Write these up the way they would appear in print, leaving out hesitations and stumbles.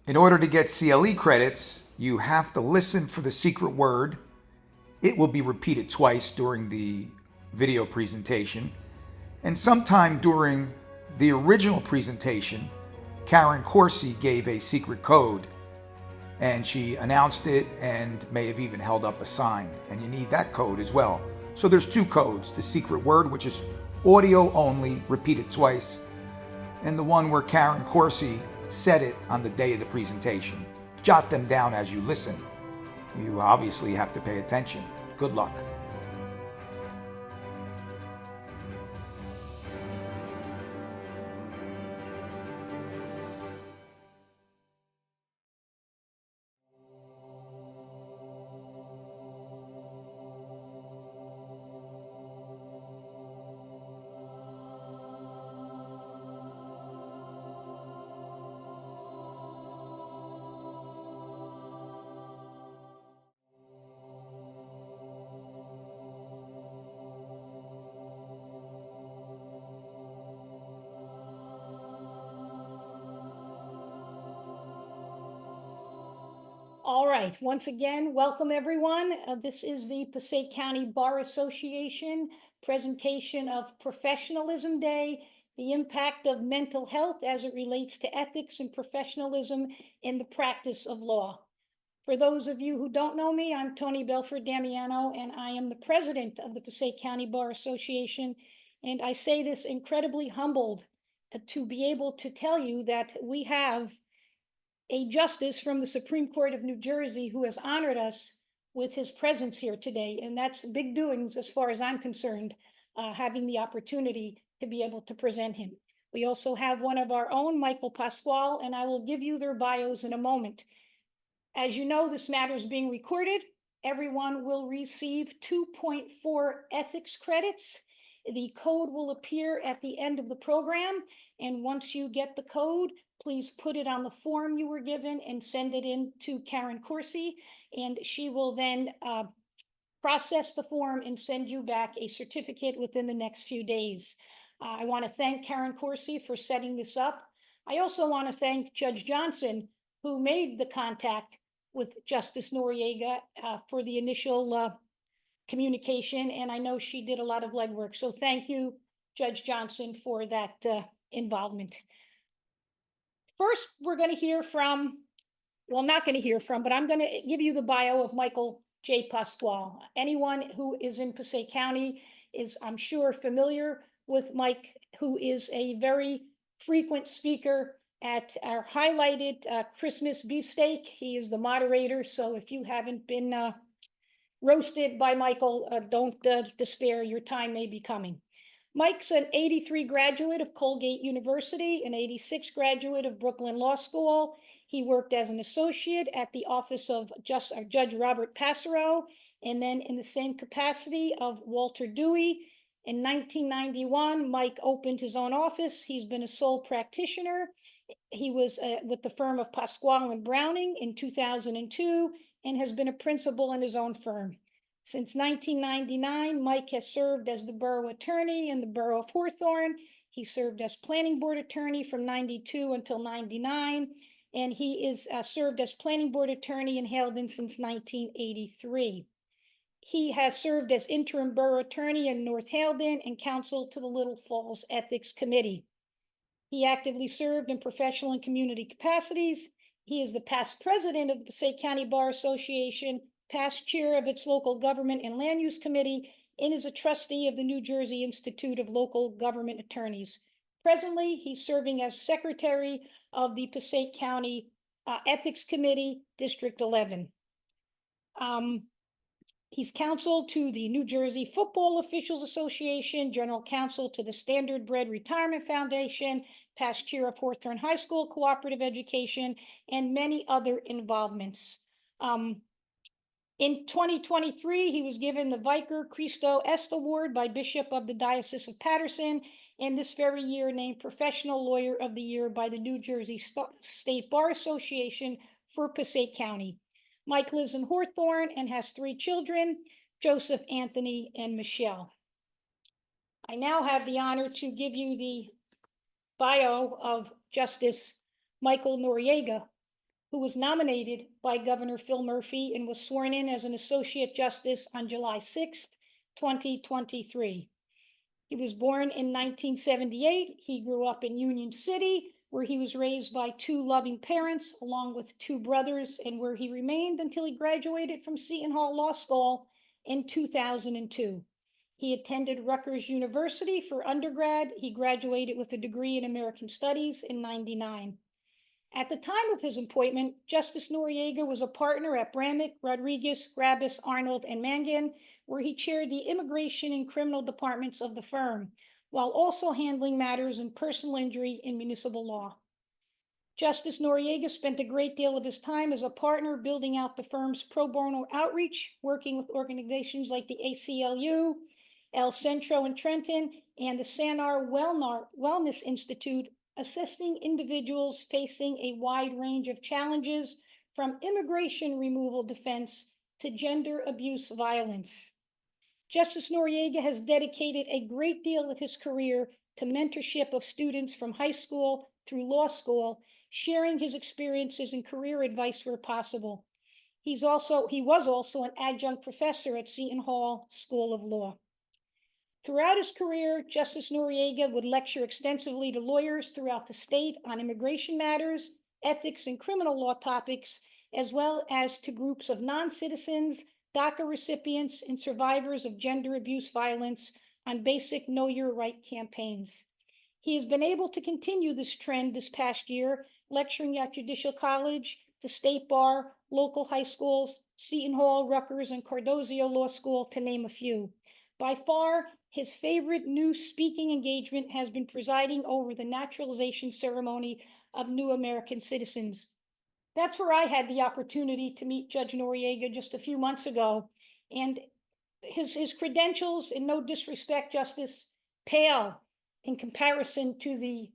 In order to get CLE credits, you have to listen for the secret word. It will be repeated twice during the video presentation. And sometime during the original presentation, Karen CORSI gave a secret code, and she announced it and may have even held up a sign, and you need that code as well. So there's two codes: the secret word, which is audio only, repeated twice, and the one where Karen CORSI said it on the day of the presentation. Jot them down as you listen. You obviously have to pay attention. Good luck. All right, once again, welcome everyone. This is the Passaic County Bar Association presentation of Professionalism Day, the impact of mental health as it relates to ethics and professionalism in the practice of law. For those of you who don't know me, I'm Toni Belford Damiano, and I am the president of the Passaic County Bar Association. And I say this incredibly humbled to be able to tell you that we have a justice from the Supreme Court of New Jersey who has honored us with his presence here today. And that's big doings as far as I'm concerned, having the opportunity to be able to present him. We also have one of our own, Michael Pasquale, and I will give you their bios in a moment. As you know, this matter is being recorded. Everyone will receive 2.4 ethics credits. The code will appear at the end of the program. And once you get the code, please put it on the form you were given and send it in to Karen CORSI. And she will then process the form and send you back a certificate within the next few days. I want to thank Karen CORSI for setting this up. I also want to thank Judge Johnson, who made the contact with Justice Noriega for the initial communication, and I know she did a lot of legwork. So thank you, Judge Johnson, for that involvement. First, we're going to hear from, well, not going to hear from, but I'm going to give you the bio of Michael J. Pasquale. Anyone who is in Passaic County is, I'm sure, familiar with Mike, who is a very frequent speaker at our highlighted Christmas beefsteak. He is the moderator, so if you haven't been roasted by Michael, don't despair, your time may be coming. Mike's an 83 graduate of Colgate University, an 86 graduate of Brooklyn Law School. He worked as an associate at the office of Judge Robert Passero, and then in the same capacity of Walter Dewey. In 1991, Mike opened his own office. He's been a sole practitioner. He was with the firm of Pasquale and Browning in 2002 and has been a principal in his own firm. Since 1999, Mike has served as the borough attorney in the borough of Hawthorne. He served as planning board attorney from 92 until 99, and he is served as planning board attorney in Haledon since 1983. He has served as interim borough attorney in North Haledon and counsel to the Little Falls Ethics Committee. He actively served in professional and community capacities. He is the past president of the Passaic County Bar Association, past chair of its local government and land use committee, and is a trustee of the New Jersey Institute of Local Government Attorneys. Presently, he's serving as secretary of the Passaic County Ethics Committee, District 11. He's counsel to the New Jersey Football Officials Association, general counsel to the Standard Bread Retirement Foundation, past chair of Hawthorne High School Cooperative Education, and many other involvements. In 2023, he was given the Vicar Cristo Est Award by Bishop of the Diocese of Paterson, and this very year named Professional Lawyer of the Year by the New Jersey State Bar Association for Passaic County. Mike lives in Hawthorne and has 3 children, Joseph, Anthony, and Michelle. I now have the honor to give you the bio of Justice Michael Noriega. who was nominated by Governor Phil Murphy and was sworn in as an Associate Justice on July 6th, 2023. He was born in 1978. He grew up in Union City, where he was raised by two loving parents, along with two brothers, and where he remained until he graduated from Seton Hall Law School in 2002. He attended Rutgers University for undergrad. He graduated with a degree in American Studies in '99. At the time of his appointment, Justice Noriega was a partner at Bramnick, Rodriguez, Grabus, Arnold, and Mangan, where he chaired the immigration and criminal departments of the firm, while also handling matters in personal injury and municipal law. Justice Noriega spent a great deal of his time as a partner building out the firm's pro bono outreach, working with organizations like the ACLU, El Centro in Trenton, and the Sanar Wellness Institute, assisting individuals facing a wide range of challenges, from immigration removal defense to gender abuse violence. Justice Noriega has dedicated a great deal of his career to mentorship of students from high school through law school, sharing his experiences and career advice where possible. He was also an adjunct professor at Seton Hall School of Law. Throughout his career, Justice Noriega would lecture extensively to lawyers throughout the state on immigration matters, ethics, and criminal law topics, as well as to groups of non-citizens, DACA recipients, and survivors of gender abuse violence on basic Know Your Right campaigns. He has been able to continue this trend this past year, lecturing at Judicial College, the State Bar, local high schools, Seton Hall, Rutgers, and Cardozo Law School, to name a few. By far, his favorite new speaking engagement has been presiding over the naturalization ceremony of new American citizens. That's where I had the opportunity to meet Judge Noriega just a few months ago, and his credentials, and no disrespect, Justice, pale in comparison to the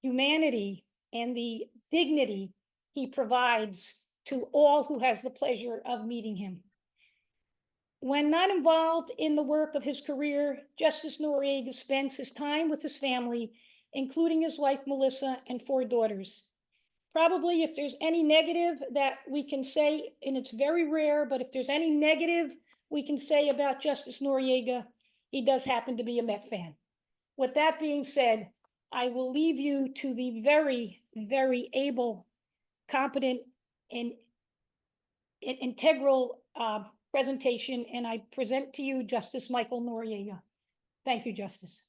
humanity and the dignity he provides to all who has the pleasure of meeting him. When not involved in the work of his career, Justice Noriega spends his time with his family, including his wife, Melissa, and 4 daughters. Probably if there's any negative that we can say, and it's very rare, but if there's any negative we can say about Justice Noriega, he does happen to be a Met fan. With that being said, I will leave you to the very, very able, competent, and integral presentation, and I present to you Justice Michael Noriega. Thank you, Justice.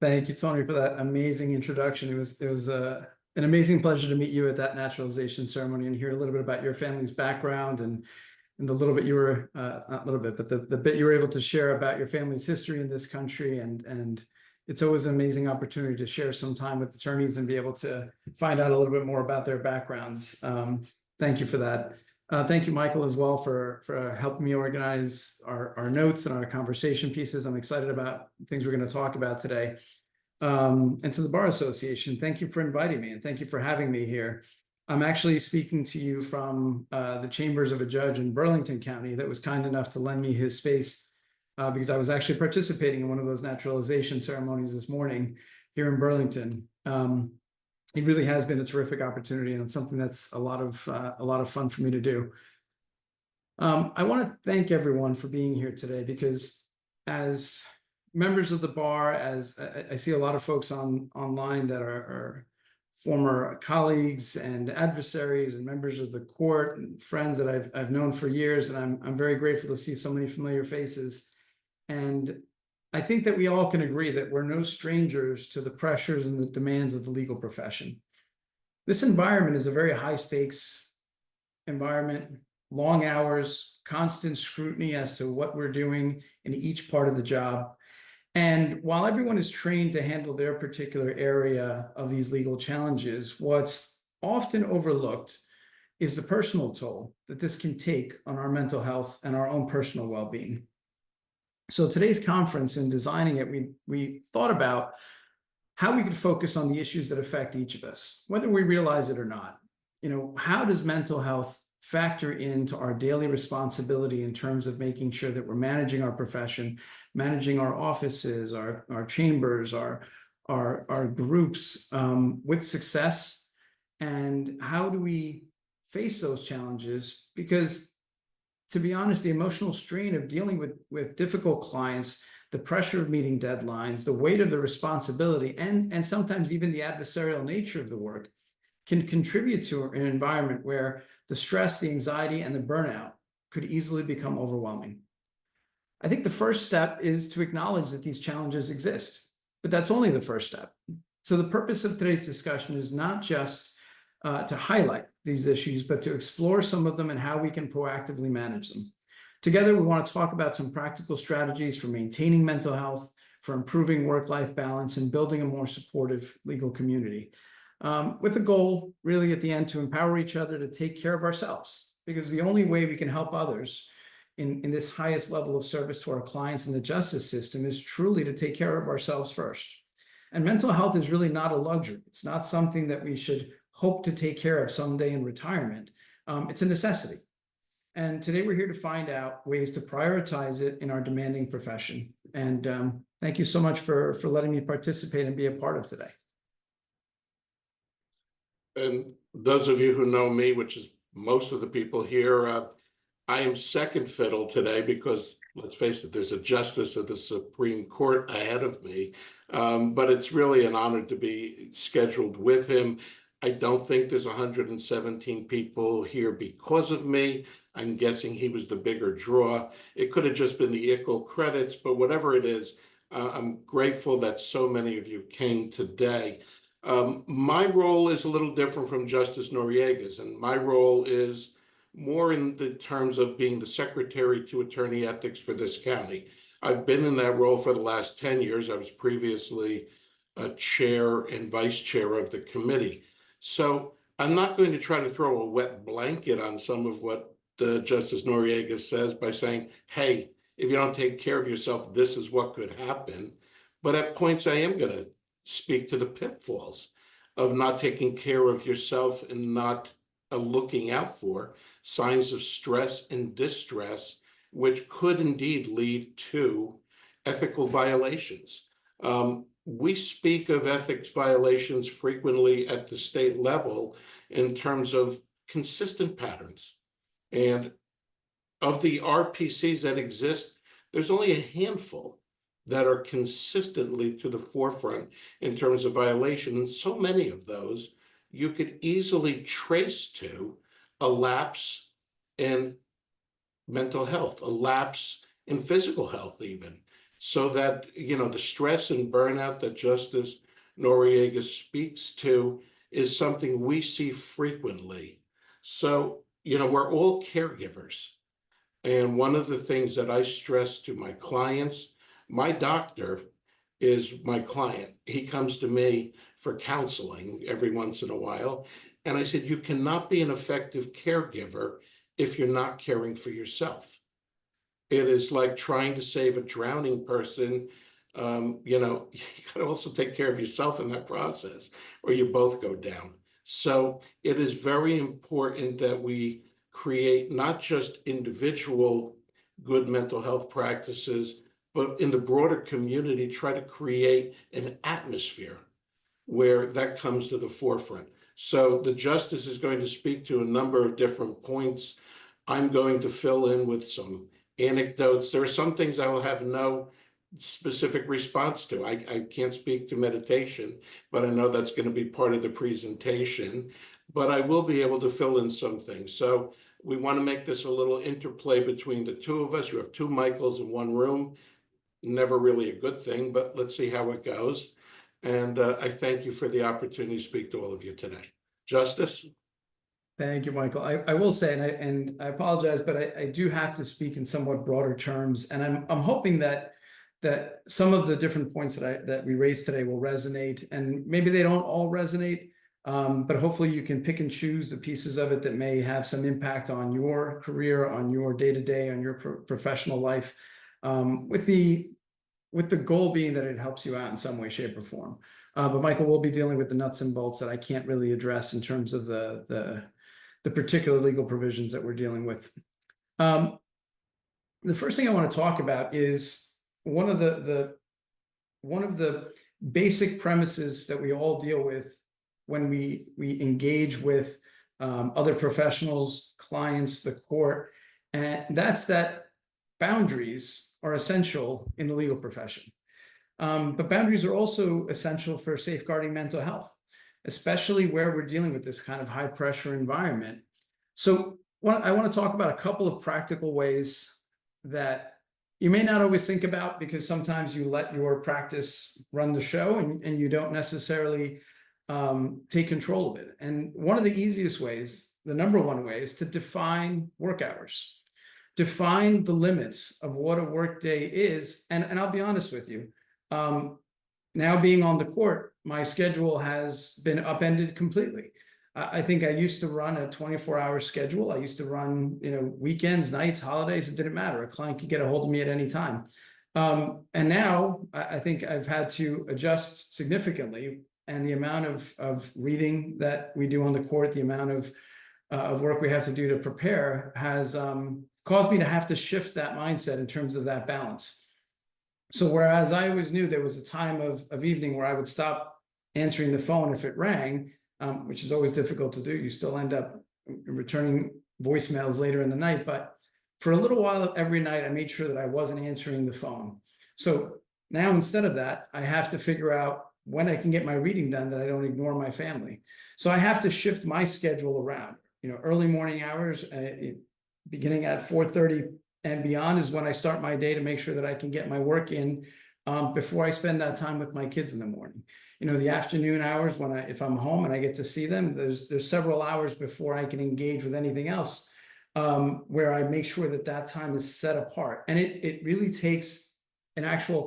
Thank you, Toni, for that amazing introduction. It was an amazing pleasure to meet you at that naturalization ceremony and hear a little bit about your family's background and the little bit you were, not little bit, but the bit you were able to share about your family's history in this country. And it's always an amazing opportunity to share some time with attorneys and be able to find out a little bit more about their backgrounds. Thank you for that. Thank you, Michael, as well for helping me organize our notes and our conversation pieces. I'm excited about things we're going to talk about today. And to the Bar Association, thank you for inviting me and thank you for having me here. I'm actually speaking to you from the chambers of a judge in Burlington County that was kind enough to lend me his space because I was actually participating in one of those naturalization ceremonies this morning here in Burlington. It really has been a terrific opportunity, and it's something that's a lot of fun for me to do. I want to thank everyone for being here today, because as members of the bar, as I see a lot of folks online that are former colleagues and adversaries and members of the court and friends that I've known for years, and I'm very grateful to see so many familiar faces. And I think that we all can agree that we're no strangers to the pressures and the demands of the legal profession. This environment is a very high stakes environment, long hours, constant scrutiny as to what we're doing in each part of the job. And while everyone is trained to handle their particular area of these legal challenges, what's often overlooked is the personal toll that this can take on our mental health and our own personal well-being. So today's conference, in designing it, we thought about how we could focus on the issues that affect each of us, whether we realize it or not. You know, how does mental health factor into our daily responsibility in terms of making sure that we're managing our profession, managing our offices, our chambers, our groups with success? And how do we face those challenges because, to be honest, the emotional strain of dealing with difficult clients, the pressure of meeting deadlines, the weight of the responsibility, and sometimes even the adversarial nature of the work can contribute to an environment where the stress, the anxiety, and the burnout could easily become overwhelming. I think the first step is to acknowledge that these challenges exist, but that's only the first step. So the purpose of today's discussion is not just to highlight these issues, but to explore some of them and how we can proactively manage them. Together, we want to talk about some practical strategies for maintaining mental health, for improving work-life balance, and building a more supportive legal community. With the goal, really, at the end, to empower each other to take care of ourselves, because the only way we can help others in this highest level of service to our clients in the justice system is truly to take care of ourselves first. And mental health is really not a luxury. It's not something that we should hope to take care of someday in retirement. It's a necessity. And today we're here to find out ways to prioritize it in our demanding profession. And thank you so much for letting me participate and be a part of today. And those of you who know me, which is most of the people here, I am second fiddle today because, let's face it, there's a justice of the Supreme Court ahead of me. But it's really an honor to be scheduled with him. I don't think there's 117 people here because of me. I'm guessing he was the bigger draw. It could have just been the ICL credits, but whatever it is, I'm grateful that so many of you came today. My role is a little different from Justice Noriega's, and my role is more in the terms of being the secretary to attorney ethics for this county. I've been in that role for the last 10 years. I was previously a chair and vice chair of the committee. So I'm not going to try to throw a wet blanket on some of what Justice Noriega says by saying, hey, if you don't take care of yourself, this is what could happen. But at points I am going to speak to the pitfalls of not taking care of yourself and not looking out for signs of stress and distress, which could indeed lead to ethical violations. We speak of ethics violations frequently at the state level in terms of consistent patterns. And of the RPCs that exist, there's only a handful that are consistently to the forefront in terms of violation. And so many of those you could easily trace to a lapse in mental health, a lapse in physical health even. So that, you know, the stress and burnout that Justice Noriega speaks to is something we see frequently. So, you know, we're all caregivers. And one of the things that I stress to my clients, my doctor is my client. He comes to me for counseling every once in a while. And I said, you cannot be an effective caregiver if you're not caring for yourself. It is like trying to save a drowning person. You know, you got to also take care of yourself in that process, or you both go down. So it is very important that we create not just individual good mental health practices, but in the broader community, try to create an atmosphere where that comes to the forefront. So the justice is going to speak to a number of different points. I'm going to fill in with some anecdotes. There are some things I will have no specific response to. I can't speak to meditation, but I know that's going to be part of the presentation. But I will be able to fill in some things. So we want to make this a little interplay between the two of us. You have two Michaels in one room. Never really a good thing, but let's see how it goes. And I thank you for the opportunity to speak to all of you today. Justice? Thank you, Michael. I will say, and I apologize, but I do have to speak in somewhat broader terms. And I'm hoping that some of the different points that we raised today will resonate, and maybe they don't all resonate, but hopefully you can pick and choose the pieces of it that may have some impact on your career, on your day-to-day, on your professional life, with the goal being that it helps you out in some way, shape, or form. But Michael will be dealing with the nuts and bolts that I can't really address in terms of the particular legal provisions that we're dealing with. The first thing I want to talk about is one of the basic premises that we all deal with when we engage with other professionals, clients, the court. And that boundaries are essential in the legal profession. But boundaries are also essential for safeguarding mental health, especially where we're dealing with this kind of high pressure environment. So I want to talk about a couple of practical ways that you may not always think about, because sometimes you let your practice run the show and you don't necessarily take control of it. And one of the easiest ways, the number one way, is to define work hours. Define the limits of what a work day is. And I'll be honest with you, now being on the court, my schedule has been upended completely. I think I used to run a 24-hour schedule. I used to run, weekends, nights, holidays. It didn't matter. A client could get a hold of me at any time. And now I think I've had to adjust significantly. And the amount of reading that we do on the court, the amount of work we have to do to prepare has caused me to have to shift that mindset in terms of that balance. So whereas I always knew there was a time of evening where I would stop answering the phone if it rang, which is always difficult to do. You still end up returning voicemails later in the night. But for a little while every night, I made sure that I wasn't answering the phone. So now instead of that, I have to figure out when I can get my reading done that I don't ignore my family. So I have to shift my schedule around. Early morning hours, beginning at 4:30 and beyond is when I start my day to make sure that I can get my work in before I spend that time with my kids in the morning. The afternoon hours, if I'm home and I get to see them, there's several hours before I can engage with anything else, where I make sure that time is set apart. And it really takes an actual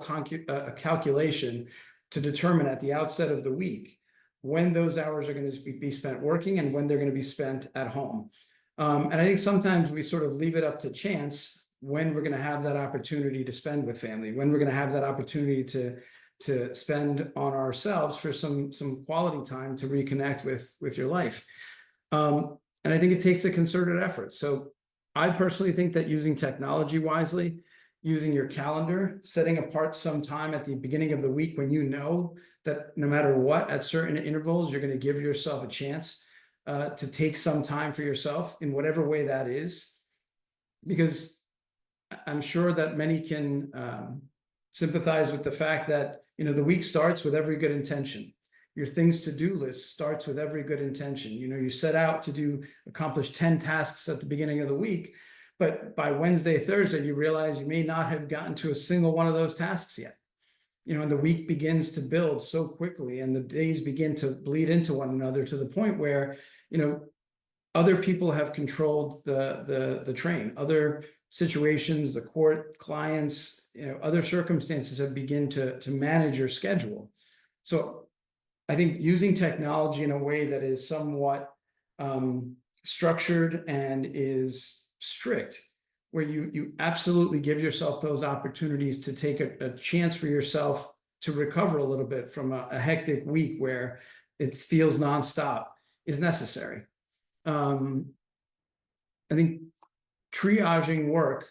calculation to determine at the outset of the week when those hours are going to be spent working and when they're going to be spent at home. And I think sometimes we sort of leave it up to chance when we're going to have that opportunity to spend with family, when we're going to have that opportunity to spend on ourselves for some quality time to reconnect with your life. And I think it takes a concerted effort. So I personally think that using technology wisely, using your calendar, setting apart some time at the beginning of the week when you know that no matter what, at certain intervals, you're going to give yourself a chance to take some time for yourself in whatever way that is. Because I'm sure that many can sympathize with the fact that, the week starts with every good intention. Your things to do list starts with every good intention. You set out to accomplish 10 tasks at the beginning of the week, but by Wednesday, Thursday, you realize you may not have gotten to a single one of those tasks yet. And the week begins to build so quickly and the days begin to bleed into one another to the point where, other people have controlled the train, other situations, the court, clients, other circumstances have begun to manage your schedule. So I think using technology in a way that is somewhat structured and is strict, where you absolutely give yourself those opportunities to take a chance for yourself to recover a little bit from a hectic week where it feels nonstop, is necessary. I think triaging work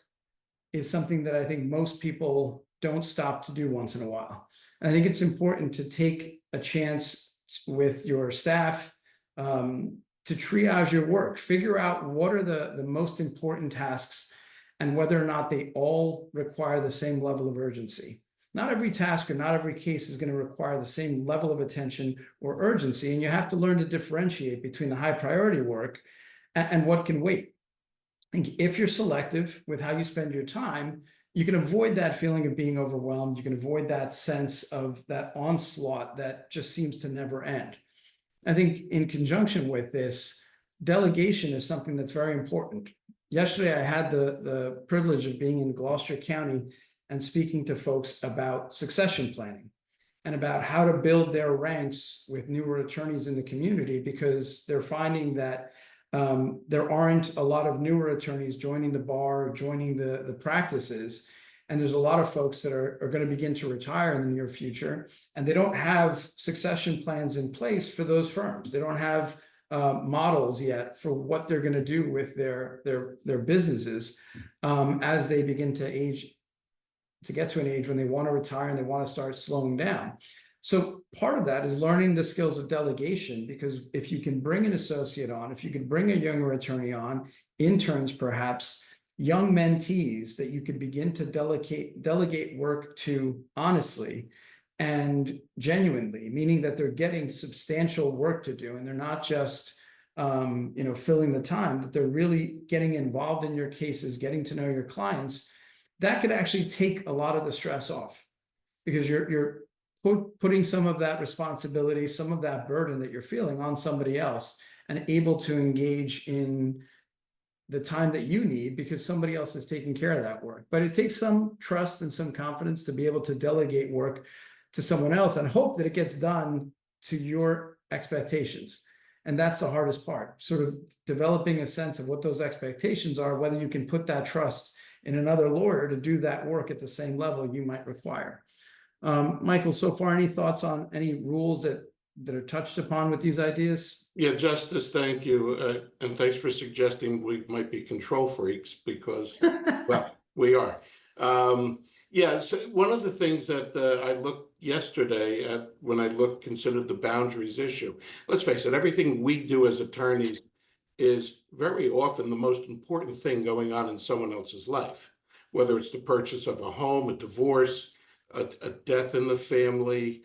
is something that I think most people don't stop to do once in a while. And I think it's important to take a chance with your staff to triage your work, figure out what are the most important tasks and whether or not they all require the same level of urgency. Not every task or not every case is going to require the same level of attention or urgency, and you have to learn to differentiate between the high priority work and what can wait. And if you're selective with how you spend your time, you can avoid that feeling of being overwhelmed. You can avoid that sense of that onslaught that just seems to never end. I think in conjunction with this, delegation is something that's very important. Yesterday, I had the privilege of being in Gloucester County and speaking to folks about succession planning and about how to build their ranks with newer attorneys in the community, because they're finding that there aren't a lot of newer attorneys joining the bar, joining the practices. And there's a lot of folks that are going to begin to retire in the near future, and they don't have succession plans in place for those firms. They don't have models yet for what they're going to do with their businesses as they begin to age, to get to an age when they want to retire and they want to start slowing down. So part of that is learning the skills of delegation, because if you can bring an associate on, if you can bring a younger attorney on, interns perhaps, young mentees that you could begin to delegate work to honestly and genuinely, meaning that they're getting substantial work to do and they're not just filling the time, that they're really getting involved in your cases, getting to know your clients, that could actually take a lot of the stress off, because you're putting some of that responsibility, some of that burden that you're feeling on somebody else, and able to engage in the time that you need because somebody else is taking care of that work. But it takes some trust and some confidence to be able to delegate work to someone else and hope that it gets done to your expectations. And that's the hardest part, sort of developing a sense of what those expectations are, whether you can put that trust in another lawyer to do that work at the same level you might require. Michael, so far, any thoughts on any rules that are touched upon with these ideas? Yeah, Justice, thank you. And thanks for suggesting we might be control freaks because, well, we are. Yeah, so one of the things that I looked yesterday at when I considered the boundaries issue, let's face it, everything we do as attorneys is very often the most important thing going on in someone else's life, whether it's the purchase of a home, a divorce, a death in the family.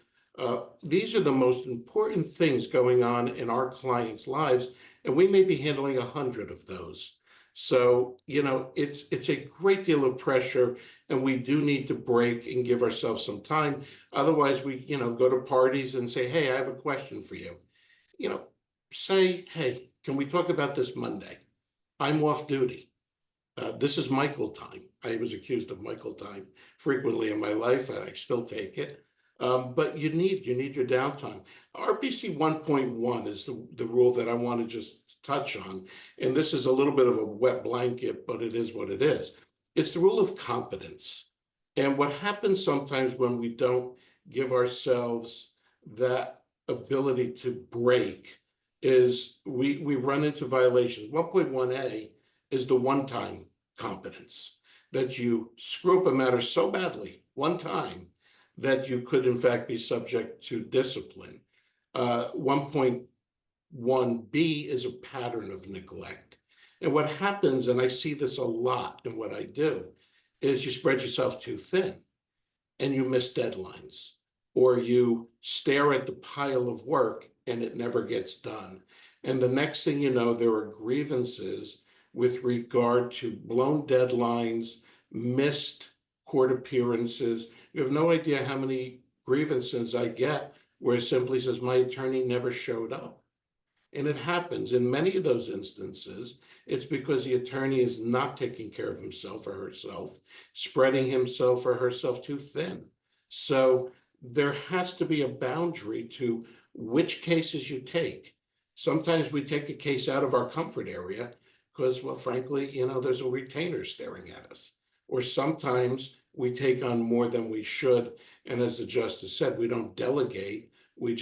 These are the most important things going on in our clients' lives, and we may be handling 100 of those. So, it's a great deal of pressure, and we do need to break and give ourselves some time. Otherwise, we, go to parties and say, hey, I have a question for you. Say, hey, can we talk about this Monday? I'm off duty. This is Michael time. I was accused of Michael time frequently in my life, and I still take it. But you need your downtime. RPC 1.1 is the rule that I want to just touch on. And this is a little bit of a wet blanket, but it is what it is. It's the rule of competence. And what happens sometimes when we don't give ourselves that ability to break is we run into violations. 1.1a is the one-time competence, that you screw up a matter so badly one time that you could in fact be subject to discipline. 1.1b is a pattern of neglect. And what happens, and I see this a lot in what I do, is you spread yourself too thin and you miss deadlines, or you stare at the pile of work and it never gets done. And the next thing you know, there are grievances with regard to blown deadlines, missed court appearances. You have no idea how many grievances I get where it simply says my attorney never showed up. And it happens in many of those instances. It's because the attorney is not taking care of himself or herself, spreading himself or herself too thin. So there has to be a boundary to which cases you take. Sometimes we take a case out of our comfort area because, well, frankly, there's a retainer staring at us. Or sometimes we take on more than we should. And as the justice said, we don't delegate. We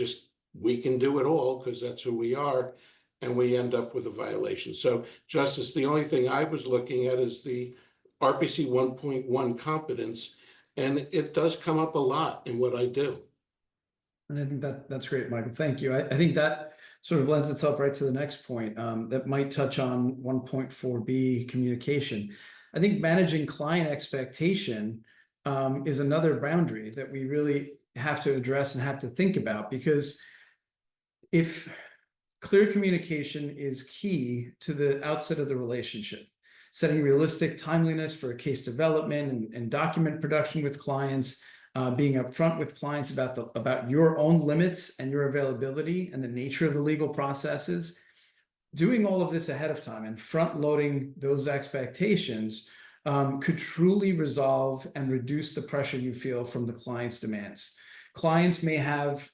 can do it all because that's who we are. And we end up with a violation. So, Justice, the only thing I was looking at is the RPC 1.1 competence. And it does come up a lot in what I do. And I think that's great, Michael. Thank you. I think that sort of lends itself right to the next point that might touch on 1.4b, communication. I think managing client expectation is another boundary that we really have to address and have to think about, because if clear communication is key to the outset of the relationship, setting realistic timeliness for case development and document production with clients, being upfront with clients about your own limits and your availability and the nature of the legal processes, doing all of this ahead of time and front loading those expectations could truly resolve and reduce the pressure you feel from the client's demands. Clients may have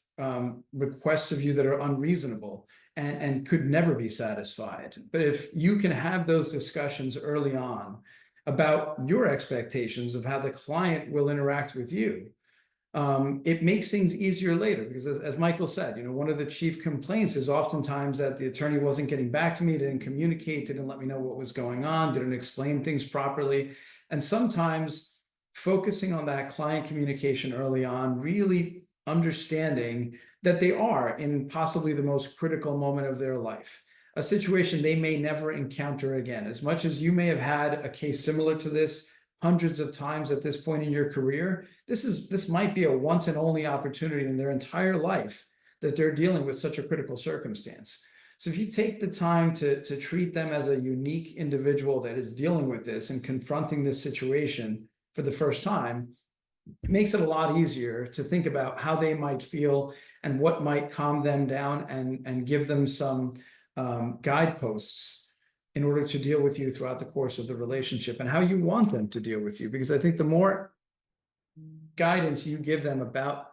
requests of you that are unreasonable and could never be satisfied. But if you can have those discussions early on about your expectations of how the client will interact with you, it makes things easier later, because as Michael said, one of the chief complaints is oftentimes that the attorney wasn't getting back to me, didn't communicate, didn't let me know what was going on, didn't explain things properly. And sometimes focusing on that client communication early on really understanding that they are in possibly the most critical moment of their life, a situation they may never encounter again. As much as you may have had a case similar to this hundreds of times at this point in your career, this might be a once and only opportunity in their entire life that they're dealing with such a critical circumstance. So if you take the time to treat them as a unique individual that is dealing with this and confronting this situation for the first time, it makes it a lot easier to think about how they might feel and what might calm them down and give them some guideposts in order to deal with you throughout the course of the relationship and how you want them to deal with you. Because I think the more guidance you give them about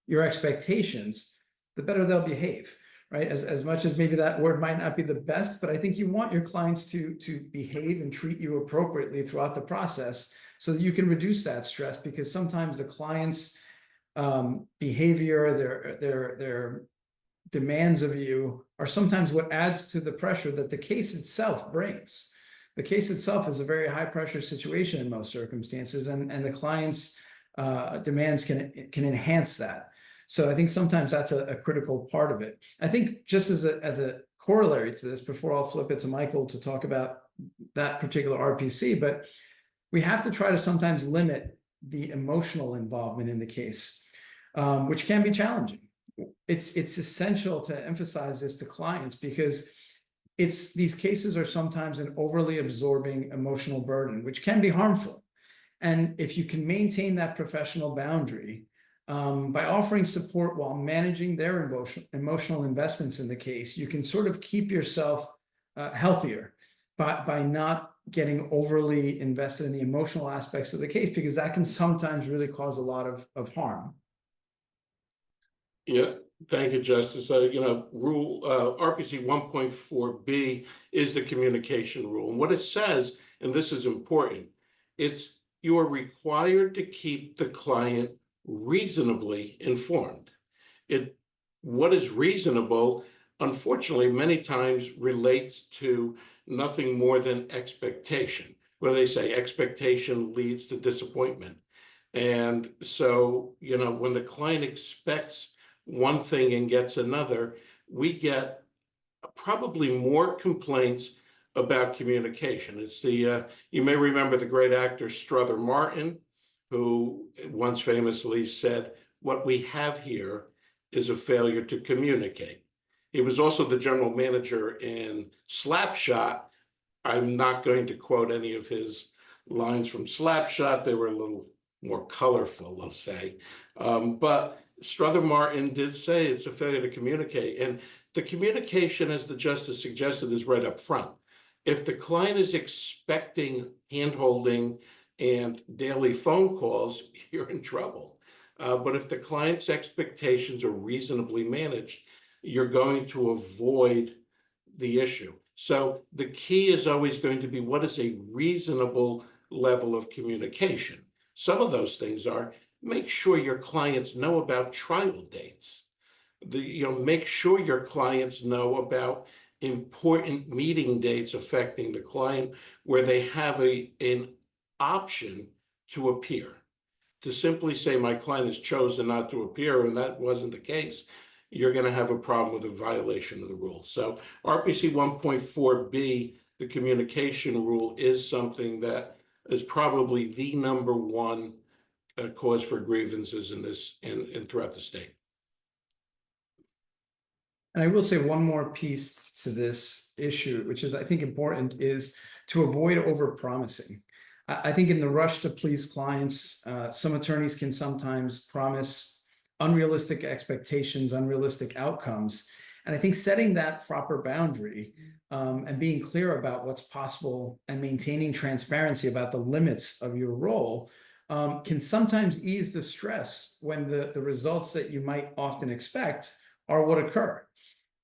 your expectations, the better they'll behave, right? As much as maybe that word might not be the best, but I think you want your clients to behave and treat you appropriately throughout the process so that you can reduce that stress, because sometimes the client's behavior, their demands of you are sometimes what adds to the pressure that the case itself brings. The case itself is a very high pressure situation in most circumstances, and the client's demands can enhance that. So I think sometimes that's a critical part of it. I think just as a corollary to this, before I'll flip it to Michael to talk about that particular RPC, but we have to try to sometimes limit the emotional involvement in the case, which can be challenging. It's essential to emphasize this to clients because these cases are sometimes an overly absorbing emotional burden, which can be harmful. And if you can maintain that professional boundary by offering support while managing their emotional investments in the case, you can sort of keep yourself healthier by not getting overly invested in the emotional aspects of the case, because that can sometimes really cause a lot of harm. Yeah, thank you, Justice. Rule RPC 1.4b is the communication rule. And what it says, and this is important, you are required to keep the client reasonably informed. What is reasonable, unfortunately, many times relates to nothing more than expectation, where they say expectation leads to disappointment. And so, when the client expects one thing and gets another, we get probably more complaints about communication. It's you may remember the great actor Strother Martin, who once famously said, "What we have here is a failure to communicate." He was also the general manager in Slapshot. I'm not going to quote any of his lines from Slapshot. They were a little more colorful, let's say. But Strother Martin did say it's a failure to communicate. And the communication, as the justice suggested, is right up front. If the client is expecting hand-holding and daily phone calls, you're in trouble. But if the client's expectations are reasonably managed, you're going to avoid the issue. So the key is always going to be, what is a reasonable level of communication? Some of those things are, make sure your clients know about trial dates. Make sure your clients know about important meeting dates affecting the client, where they have an option to appear. To simply say my client has chosen not to appear and that wasn't the case, you're going to have a problem with a violation of the rule. So RPC 1.4b, the communication rule, is something that is probably the number one cause for grievances in this and throughout the state. And I will say one more piece to this issue, which is, I think, important, is to avoid overpromising. I think in the rush to please clients, some attorneys can sometimes promise unrealistic expectations, unrealistic outcomes. And I think setting that proper boundary and being clear about what's possible and maintaining transparency about the limits of your role can sometimes ease the stress when the results that you might often expect are what occur.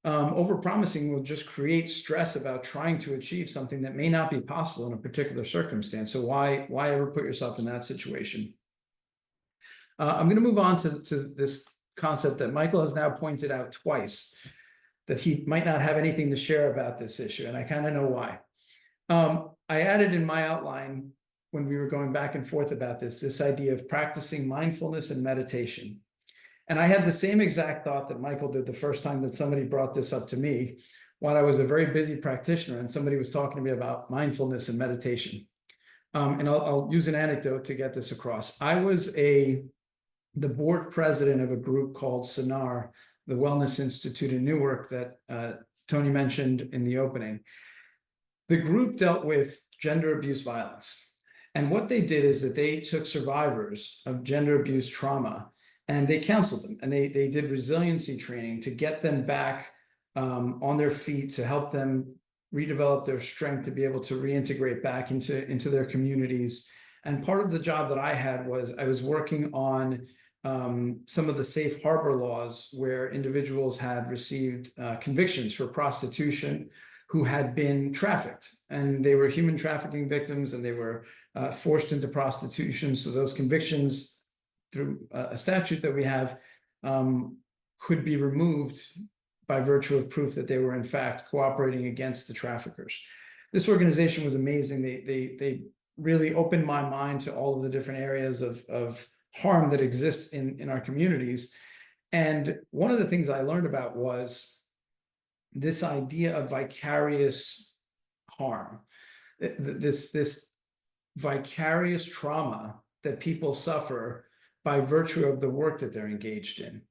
Overpromising will just create stress about trying to achieve something that may not be possible in a particular circumstance. So why ever put yourself in that situation? I'm going to move on to this concept that Michael has now pointed out twice, that he might not have anything to share about this issue, and I kind of know why. I added in my outline when we were going back and forth about this idea of practicing mindfulness and meditation. And I had the same exact thought that Michael did the first time that somebody brought this up to me while I was a very busy practitioner and somebody was talking to me about mindfulness and meditation. And I'll use an anecdote to get this across. I was the board president of a group called SINAR, the Wellness Institute in Newark that Toni mentioned in the opening. The group dealt with gender abuse violence. And what they did is that they took survivors of gender abuse trauma and they counseled them, and they did resiliency training to get them back on their feet, to help them redevelop their strength to be able to reintegrate back into their communities. And part of the job that I had was I was working on some of the safe harbor laws where individuals had received convictions for prostitution who had been trafficked, and they were human trafficking victims and they were forced into prostitution. So those convictions through a statute that we have could be removed by virtue of proof that they were in fact cooperating against the traffickers. This organization was amazing. They really opened my mind to all of the different areas of harm that exists in our communities. And one of the things I learned about was this idea of vicarious harm, this vicarious trauma that people suffer by virtue of the work that they're engaged in.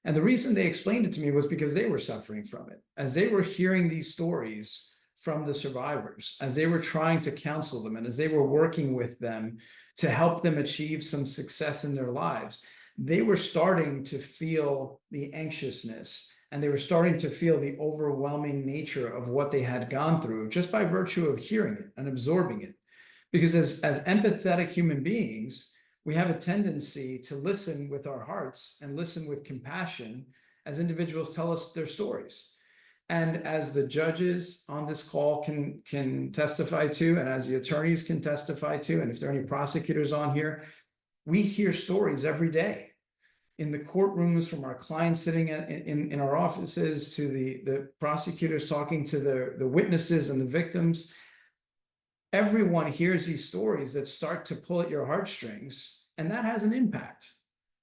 And the reason they explained it to me was because they were suffering from it. As they were hearing these stories from the survivors, as they were trying to counsel them, and as they were working with them to help them achieve some success in their lives, they were starting to feel the anxiousness and they were starting to feel the overwhelming nature of what they had gone through just by virtue of hearing it and absorbing it. Because as empathetic human beings, we have a tendency to listen with our hearts and listen with compassion as individuals tell us their stories. And as the judges on this call can testify to, and as the attorneys can testify to, and if there are any prosecutors on here, we hear stories every day in the courtrooms from our clients sitting in our offices to the prosecutors talking to the witnesses and the victims. Everyone hears these stories that start to pull at your heartstrings, and that has an impact.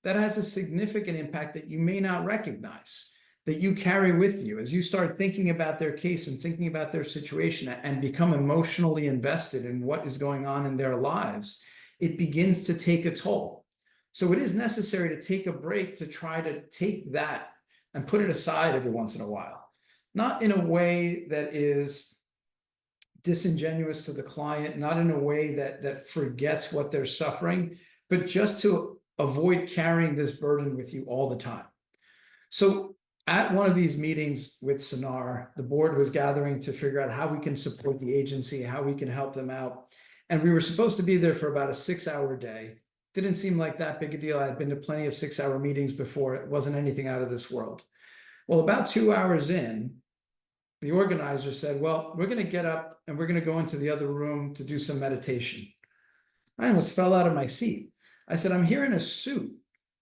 That has a significant impact that you may not recognize, that you carry with you as you start thinking about their case and thinking about their situation and become emotionally invested in what is going on in their lives. It begins to take a toll. So it is necessary to take a break to try to take that and put it aside every once in a while, not in a way that is disingenuous to the client, not in a way that forgets what they're suffering, but just to avoid carrying this burden with you all the time. So at one of these meetings with SINAR, the board was gathering to figure out how we can support the agency, how we can help them out. And we were supposed to be there for about a 6-hour day. Didn't seem like that big a deal. I had been to plenty of 6-hour meetings before. It wasn't anything out of this world. Well, about 2 hours in, the organizer said, well, we're going to get up and we're going to go into the other room to do some meditation. I almost fell out of my seat. I said, I'm here in a suit.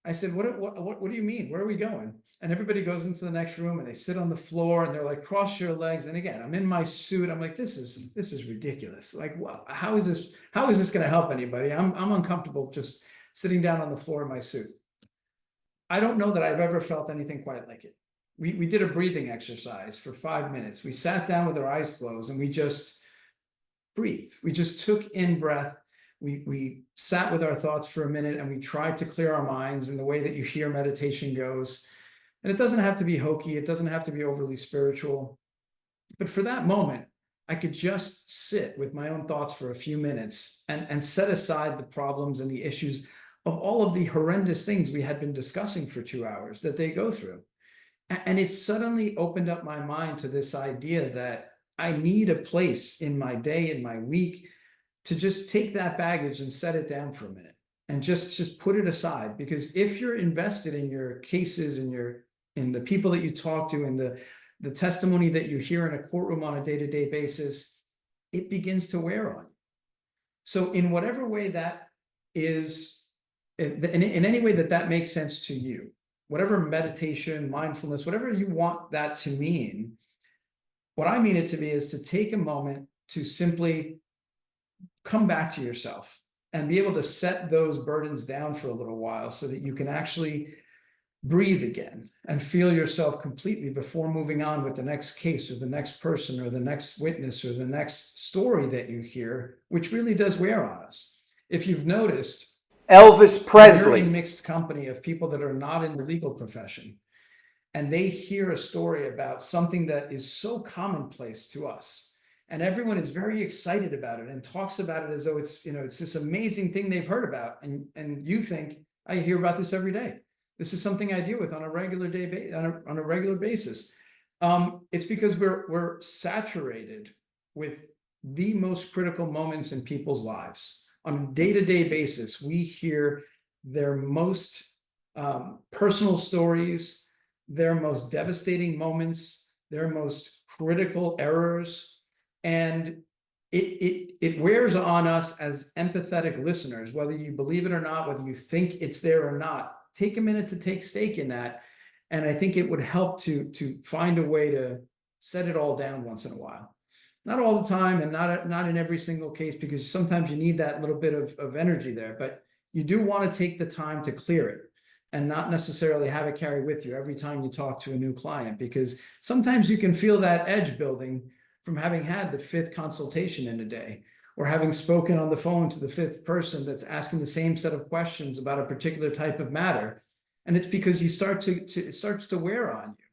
I said, what do you mean? Where are we going? And everybody goes into the next room and they sit on the floor and they're like, cross your legs. And again, I'm in my suit. I'm like, this is ridiculous. Like, how is this going to help anybody? I'm uncomfortable just sitting down on the floor in my suit. I don't know that I've ever felt anything quite like it. We did a breathing exercise for 5 minutes. We sat down with our eyes closed and we just breathed. We just took in breath. We sat with our thoughts for a minute and we tried to clear our minds in the way that you hear meditation goes. And it doesn't have to be hokey. It doesn't have to be overly spiritual. But for that moment, I could just sit with my own thoughts for a few minutes and set aside the problems and the issues of all of the horrendous things we had been discussing for 2 hours that they go through. And it suddenly opened up my mind to this idea that I need a place in my day, in my week, to just take that baggage and set it down for a minute and just put it aside. Because if you're invested in your cases, in the people that you talk to, in the testimony that you hear in a courtroom on a day-to-day basis, it begins to wear on you. So in whatever way that is, in any way that makes sense to you, whatever meditation, mindfulness, whatever you want that to mean, what I mean it to be is to take a moment to simply come back to yourself and be able to set those burdens down for a little while so that you can actually breathe again and feel yourself completely before moving on with the next case or the next person or the next witness or the next story that you hear, which really does wear on us. If you've noticed, Elvis you're Presley. in mixed company of people that are not in the legal profession, and they hear a story about something that is so commonplace to us. And everyone is very excited about it and talks about it as though it's, it's this amazing thing they've heard about. And you think, I hear about this every day. This is something I deal with on a regular day, on a regular basis. It's because we're saturated with the most critical moments in people's lives. On a day-to-day basis, we hear their most personal stories, their most devastating moments, their most critical errors. And it wears on us as empathetic listeners, whether you believe it or not, whether you think it's there or not. Take a minute to take stake in that. And I think it would help to find a way to set it all down once in a while. Not all the time and not in every single case, because sometimes you need that little bit of energy there, but you do want to take the time to clear it and not necessarily have it carry with you every time you talk to a new client, because sometimes you can feel that edge building from having had the 5th consultation in a day, or having spoken on the phone to the 5th person that's asking the same set of questions about a particular type of matter. And it's because you it starts to wear on you,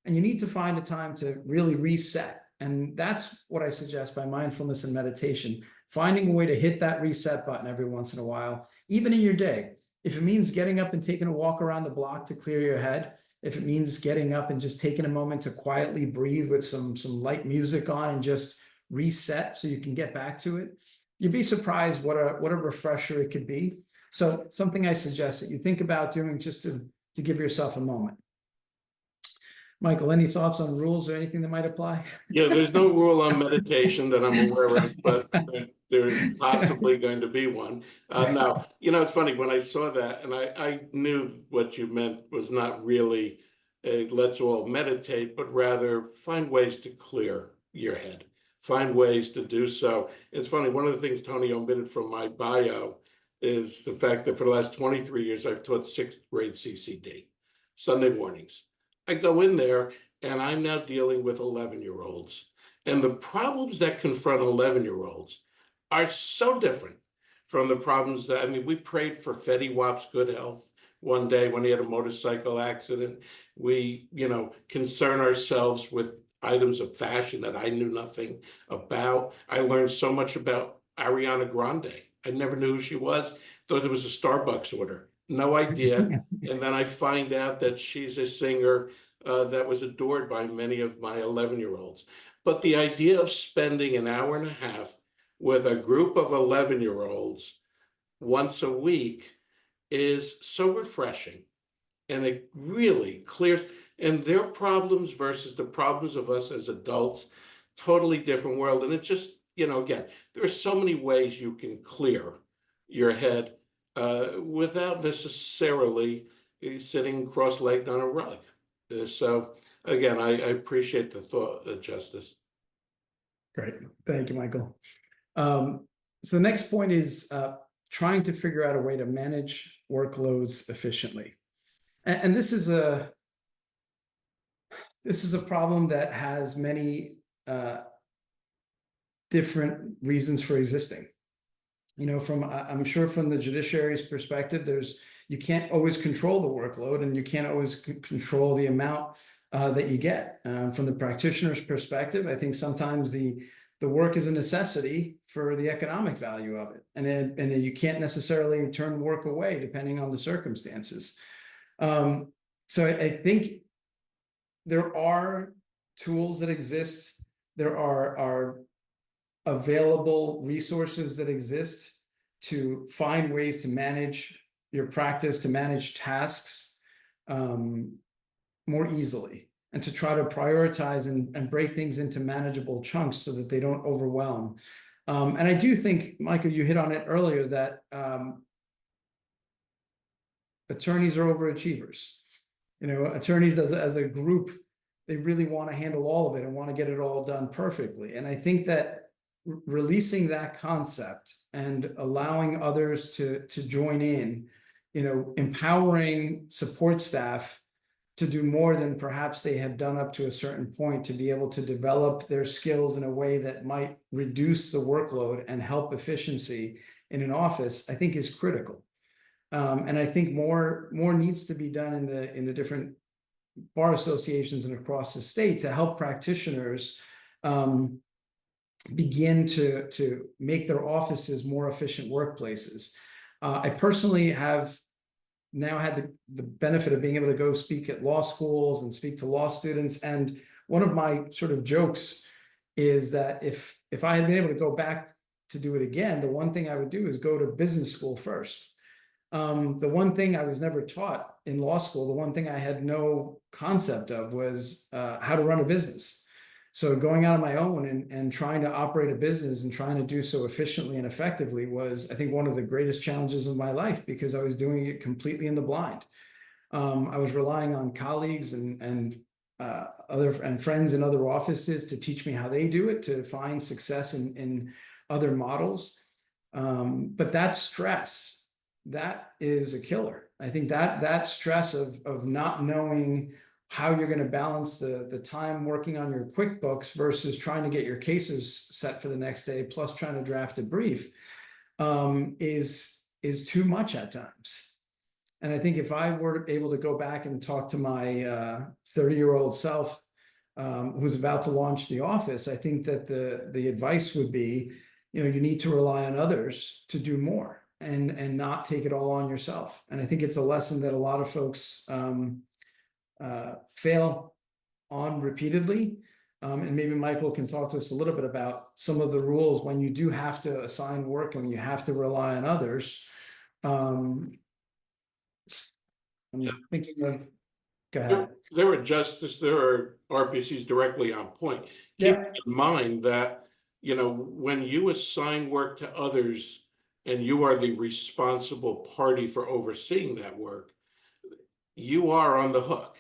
and you need to find a time to really reset. And that's what I suggest by mindfulness and meditation, finding a way to hit that reset button every once in a while, even in your day. If it means getting up and taking a walk around the block to clear your head, if it means getting up and just taking a moment to quietly breathe with some light music on and just reset so you can get back to it, you'd be surprised what a refresher it could be. So something I suggest that you think about doing just to give yourself a moment. Michael, any thoughts on rules or anything that might apply? Yeah, there's no rule on meditation that I'm aware of, but there's possibly going to be one. Now, it's funny, when I saw that, and I knew what you meant was not really a let's all meditate, but rather find ways to clear your head, find ways to do so. It's funny, one of the things Toni omitted from my bio is the fact that for the last 23 years, I've taught 6th grade CCD, Sunday mornings. I go in there and I'm now dealing with 11-year-olds. And the problems that confront 11-year-olds are so different from the problems that, we prayed for Fetty Wap's good health one day when he had a motorcycle accident. We, concern ourselves with items of fashion that I knew nothing about. I learned so much about Ariana Grande. I never knew who she was, thought it was a Starbucks order. No idea. And then I find out that she's a singer that was adored by many of my 11-year-olds. But the idea of spending an hour and a half with a group of 11-year-olds once a week is so refreshing. And it really clears, and their problems versus the problems of us as adults, totally different world. And it's just, again, there are so many ways you can clear your head without necessarily sitting cross-legged on a rug. So again, I appreciate the thought, Justice. Great. Thank you, Michael. So the next point is trying to figure out a way to manage workloads efficiently. And this is a problem that has many different reasons for existing. I'm sure from the judiciary's perspective, you can't always control the workload, and you can't always control the amount that you get. From the practitioner's perspective, I think sometimes the work is a necessity for the economic value of it, and then you can't necessarily turn work away depending on the circumstances. So I think there are tools that exist. There are available resources that exist to find ways to manage your practice, to manage tasks more easily, and to try to prioritize and break things into manageable chunks so that they don't overwhelm. And I do think, Michael, you hit on it earlier, that attorneys are overachievers. Attorneys as a group, they really want to handle all of it and want to get it all done perfectly. And I think that releasing that concept and allowing others to join in, empowering support staff to do more than perhaps they have done up to a certain point, to be able to develop their skills in a way that might reduce the workload and help efficiency in an office, I think is critical. And I think more needs to be done in the different bar associations and across the state to help practitioners begin to make their offices more efficient workplaces. I personally have now had the benefit of being able to go speak at law schools and speak to law students. And one of my sort of jokes is that if I had been able to go back to do it again, the one thing I would do is go to business school first. The one thing I was never taught in law school, the one thing I had no concept of was how to run a business. So going out on my own and trying to operate a business and trying to do so efficiently and effectively was, I think, one of the greatest challenges of my life, because I was doing it completely in the blind. I was relying on colleagues and friends in other offices to teach me how they do it, to find success in other models. But that stress, that is a killer. I think that stress of not knowing how you're going to balance the time working on your QuickBooks versus trying to get your cases set for the next day, plus trying to draft a brief, is too much at times. And I think if I were able to go back and talk to my 30-year-old self, who's about to launch the office, I think that the advice would be, you need to rely on others to do more and not take it all on yourself. And I think it's a lesson that a lot of folks fail on repeatedly. And maybe Michael can talk to us a little bit about some of the rules when you do have to assign work and you have to rely on others. I'm thinking of, go ahead. There are RPCs directly on point. Keep in mind that, when you assign work to others and you are the responsible party for overseeing that work, you are on the hook.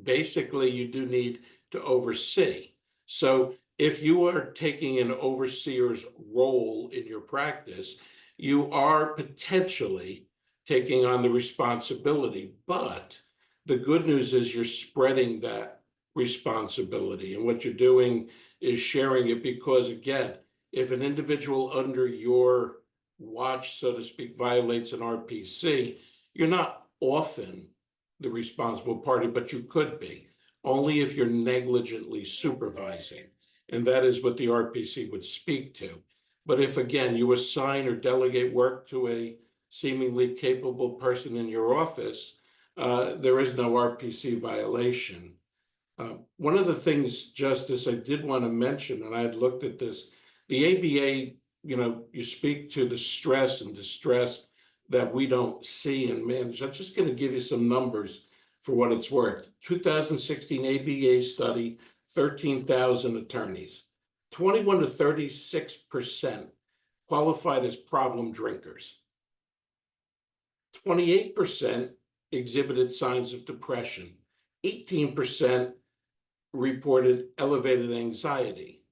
Basically, you do need to oversee. So if you are taking an overseer's role in your practice, you are potentially taking on the responsibility. But the good news is you're spreading that responsibility. And what you're doing is sharing it, because, again, if an individual under your watch, so to speak, violates an RPC, you're not often the responsible party, but you could be, only if you're negligently supervising. And that is what the RPC would speak to. But if, again, you assign or delegate work to a seemingly capable person in your office, there is no RPC violation. One of the things, Justice, I did want to mention, and I had looked at this, the ABA, you speak to the stress and distress that we don't see and manage. I'm just going to give you some numbers for what it's worth. 2016 ABA study, 13,000 attorneys. 21 to 36% qualified as problem drinkers. 28% exhibited signs of depression. 18% reported elevated anxiety.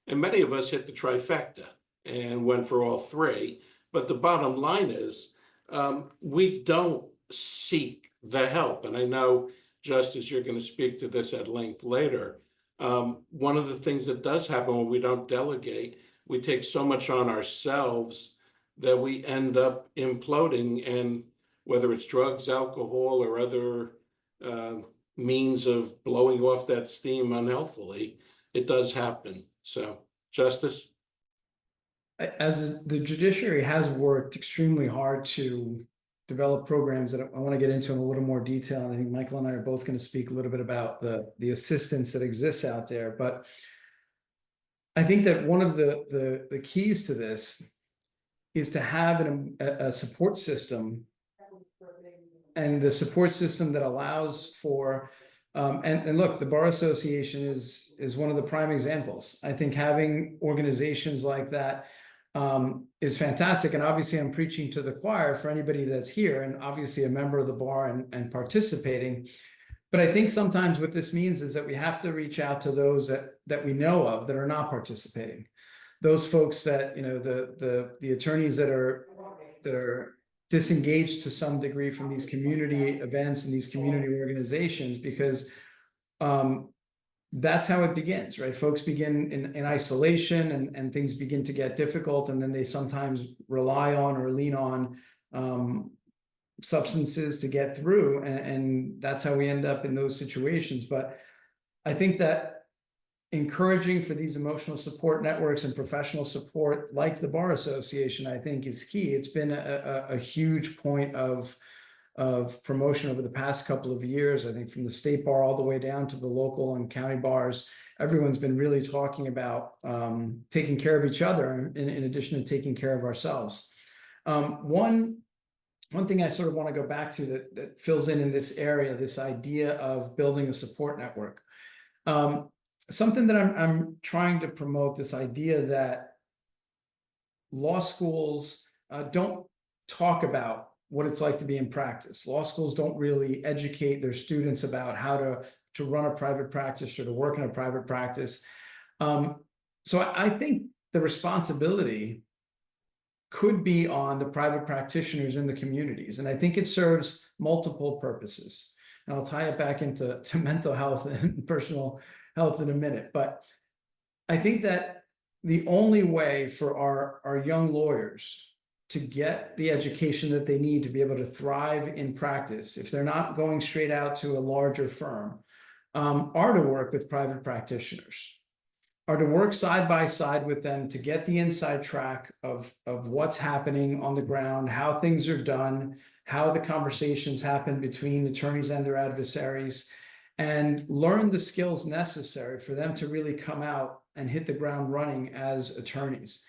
And many of us hit the trifecta and went for all three. But the bottom line is, we don't seek the help. And I know, Justice, you're going to speak to this at length later. One of the things that does happen when we don't delegate, we take so much on ourselves that we end up imploding. And whether it's drugs, alcohol, or other means of blowing off that steam unhealthily, it does happen. So, Justice? As the judiciary has worked extremely hard to develop programs that I want to get into in a little more detail, and I think Michael and I are both going to speak a little bit about the assistance that exists out there. But I think that one of the keys to this is to have a support system, and the support system that allows for and look, the Bar Association is one of the prime examples. I think having organizations like that is fantastic. And obviously I'm preaching to the choir for anybody that's here and obviously a member of the bar and participating. But I think sometimes what this means is that we have to reach out to those that we know of that are not participating. those folks that, you know, the attorneys that are disengaged to some degree from these community events and these community organizations, because that's how it begins, right? Folks begin in isolation, and things begin to get difficult, and then they sometimes rely on or lean on substances to get through, and that's how we end up in those situations. But I think that encouraging for these emotional support networks and professional support like the Bar Association, I think, is key. It's been a huge point of promotion over the past couple of years. I think from the state bar all the way down to the local and county bars, everyone's been really talking about taking care of each other in addition to taking care of ourselves. One thing I sort of want to go back to that fills in this area, this idea of building a support network. Something that I'm trying to promote, this idea that law schools don't talk about what it's like to be in practice. Law schools don't really educate their students about how to run a private practice or to work in a private practice. So I think the responsibility could be on the private practitioners in the communities. And I think it serves multiple purposes. And I'll tie it back into mental health and personal health in a minute. But I think that the only way for our young lawyers to get the education that they need to be able to thrive in practice, if they're not going straight out to a larger firm, are to work with private practitioners, are to work side by side with them to get the inside track of what's happening on the ground, how things are done, how the conversations happen between attorneys and their adversaries, and learn the skills necessary for them to really come out and hit the ground running as attorneys.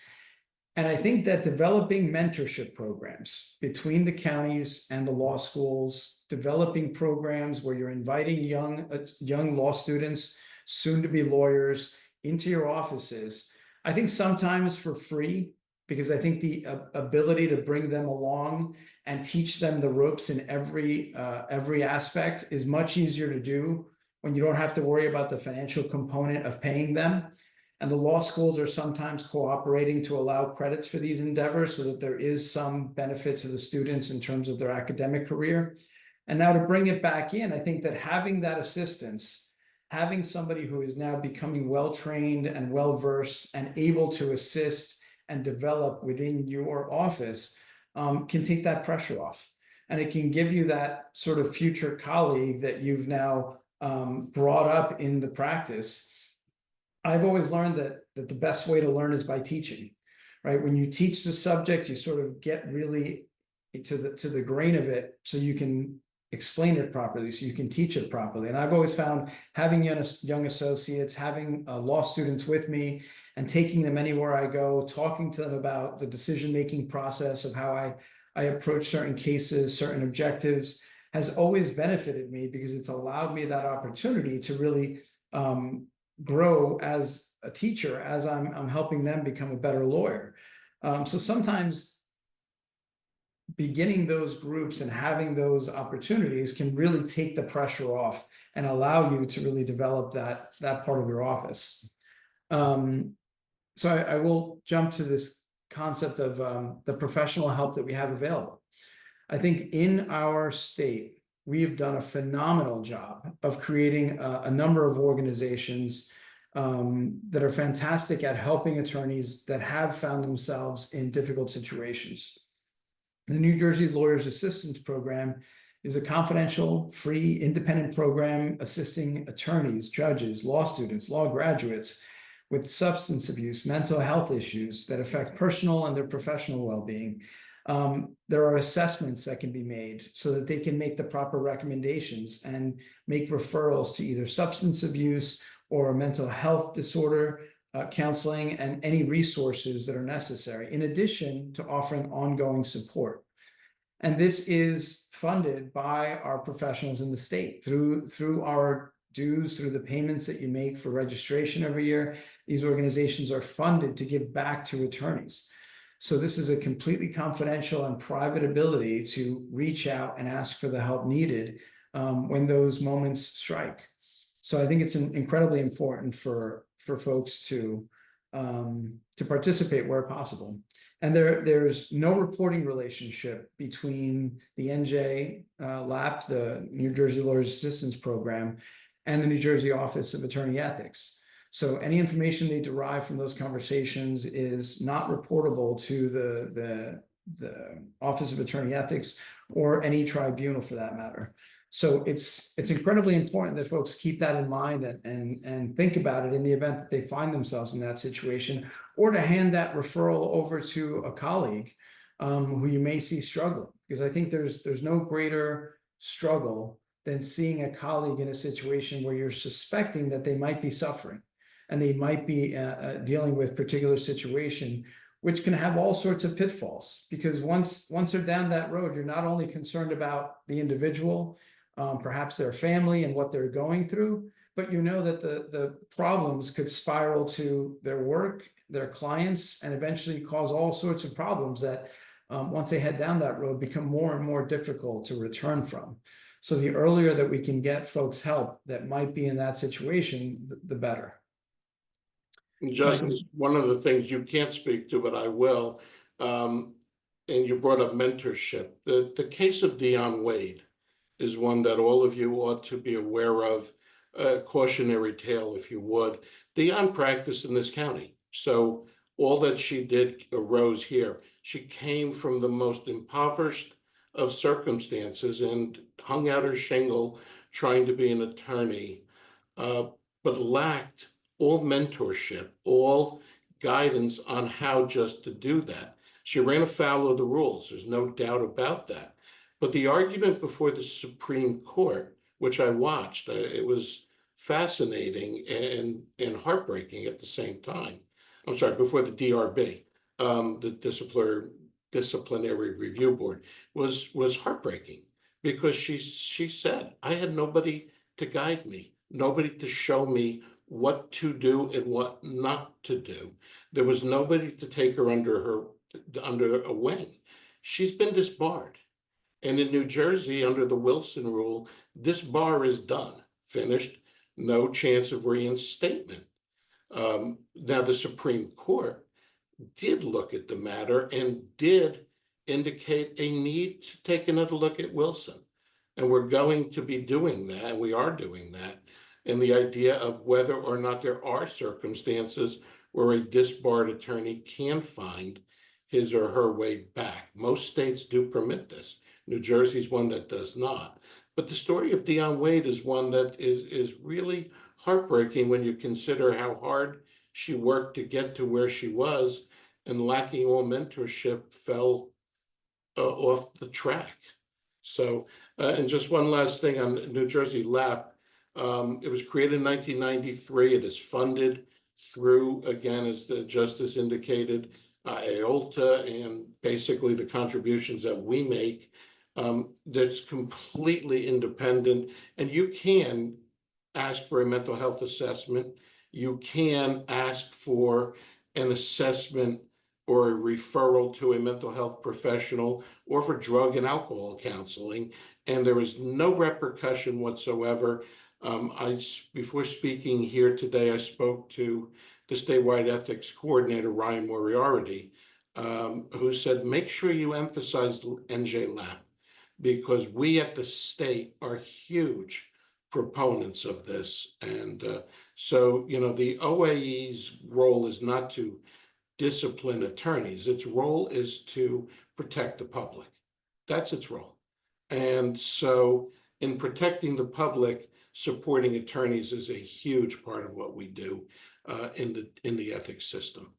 And I think that developing mentorship programs between the counties and the law schools, developing programs where you're inviting young law students, soon to be lawyers, into your offices, I think sometimes for free, because I think the ability to bring them along and teach them the ropes in every aspect is much easier to do when you don't have to worry about the financial component of paying them. And the law schools are sometimes cooperating to allow credits for these endeavors so that there is some benefit to the students in terms of their academic career. And now to bring it back in, I think that having that assistance, having somebody who is now becoming well-trained and well-versed and able to assist and develop within your office can take that pressure off. And it can give you that sort of future colleague that you've now brought up in the practice. I've always learned that the best way to learn is by teaching, right? When you teach the subject, you sort of get really to the grain of it so you can explain it properly, so you can teach it properly. And I've always found having young associates, having law students with me and taking them anywhere I go, talking to them about the decision-making process of how I approach certain cases, certain objectives, has always benefited me because it's allowed me that opportunity to really grow as a teacher, as I'm helping them become a better lawyer. So sometimes beginning those groups and having those opportunities can really take the pressure off and allow you to really develop that part of your office. So I will jump to this concept of the professional help that we have available. I think in our state, we have done a phenomenal job of creating a number of organizations that are fantastic at helping attorneys that have found themselves in difficult situations. The New Jersey Lawyers Assistance Program is a confidential, free, independent program assisting attorneys, judges, law students, law graduates with substance abuse, mental health issues that affect personal and their professional well-being. There are assessments that can be made so that they can make the proper recommendations and make referrals to either substance abuse or a mental health disorder counseling and any resources that are necessary, in addition to offering ongoing support. And this is funded by our professionals in the state through our dues, through the payments that you make for registration every year. These organizations are funded to give back to attorneys. So this is a completely confidential and private ability to reach out and ask for the help needed when those moments strike. So I think it's incredibly important for folks to to participate where possible. And there's no reporting relationship between the NJ LAP, the New Jersey Lawyers Assistance Program, and the New Jersey Office of Attorney Ethics. So any information they derive from those conversations is not reportable to the Office of Attorney Ethics or any tribunal for that matter. So it's incredibly important that folks keep that in mind and think about it in the event that they find themselves in that situation, or to hand that referral over to a colleague who you may see struggling. Because I think there's no greater struggle than seeing a colleague in a situation where you're suspecting that they might be suffering and they might be dealing with a particular situation, which can have all sorts of pitfalls. Because once they're down that road, you're not only concerned about the individual, perhaps their family and what they're going through, but you know that the problems could spiral to their work, their clients, and eventually cause all sorts of problems that once they head down that road become more and more difficult to return from. So the earlier that we can get folks help that might be in that situation, the better. Justice, one of the things you can't speak to, but I will, and you brought up mentorship. The case of Dion Wade is one that all of you ought to be aware of, a cautionary tale, if you would. Dion practiced in this county, so all that she did arose here. She came from the most impoverished of circumstances and hung out her shingle trying to be an attorney, but lacked all mentorship, all guidance on how just to do that. She ran afoul of the rules, there's no doubt about that. But the argument before the Supreme Court, which I watched, it was fascinating and heartbreaking at the same time. I'm sorry, before the DRB, the Disciplinary Review Board, was heartbreaking, because she said, I had nobody to guide me, nobody to show me what to do and what not to do. There was nobody to take her under a wing. She's been disbarred. And in New Jersey, under the Wilson rule, this bar is done, finished, no chance of reinstatement. Now, the Supreme Court did look at the matter and did indicate a need to take another look at Wilson. And we're going to be doing that, and we are doing that. And the idea of whether or not there are circumstances where a disbarred attorney can find his or her way back. Most states do permit this. New Jersey's one that does not. But the story of Dion Wade is one that is really heartbreaking when you consider how hard she worked to get to where she was, and lacking all mentorship fell off the track. So, and just one last thing on New Jersey LAP. It was created in 1993. It is funded through, again, as the Justice indicated, AOLTA, and basically the contributions that we make. That's completely independent, and you can ask for a mental health assessment. You can ask for an assessment or a referral to a mental health professional, or for drug and alcohol counseling, and there is no repercussion whatsoever. Before speaking here today, I spoke to the statewide ethics coordinator, Ryan Moriarty, who said, make sure you emphasize NJ LAP, because we at the state are huge proponents of this. And so, you know, the OAE's role is not to discipline attorneys. Its role is to protect the public. That's its role. And so in protecting the public, supporting attorneys is a huge part of what we do in the ethics system.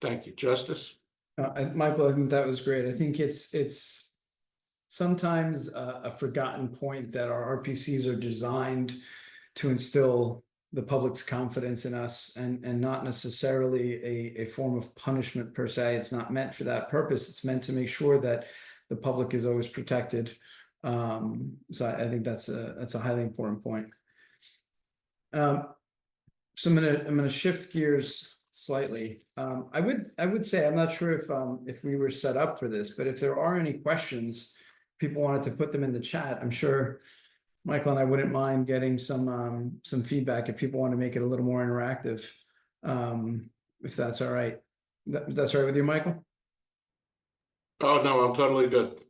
Thank you. Justice? Michael, I think that was great. I think it's sometimes a forgotten point that our RPCs are designed to instill the public's confidence in us, and not necessarily a form of punishment per se. It's not meant for that purpose. It's meant to make sure that the public is always protected. So I think that's a highly important point. So I'm gonna shift gears slightly. I would say, I'm not sure if we were set up for this, but if there are any questions, people wanted to put them in the chat. I'm sure Michael and I wouldn't mind getting some feedback if people want to make it a little more interactive. if that's all right. That's all right with you, Michael? Oh, no, I'm totally good.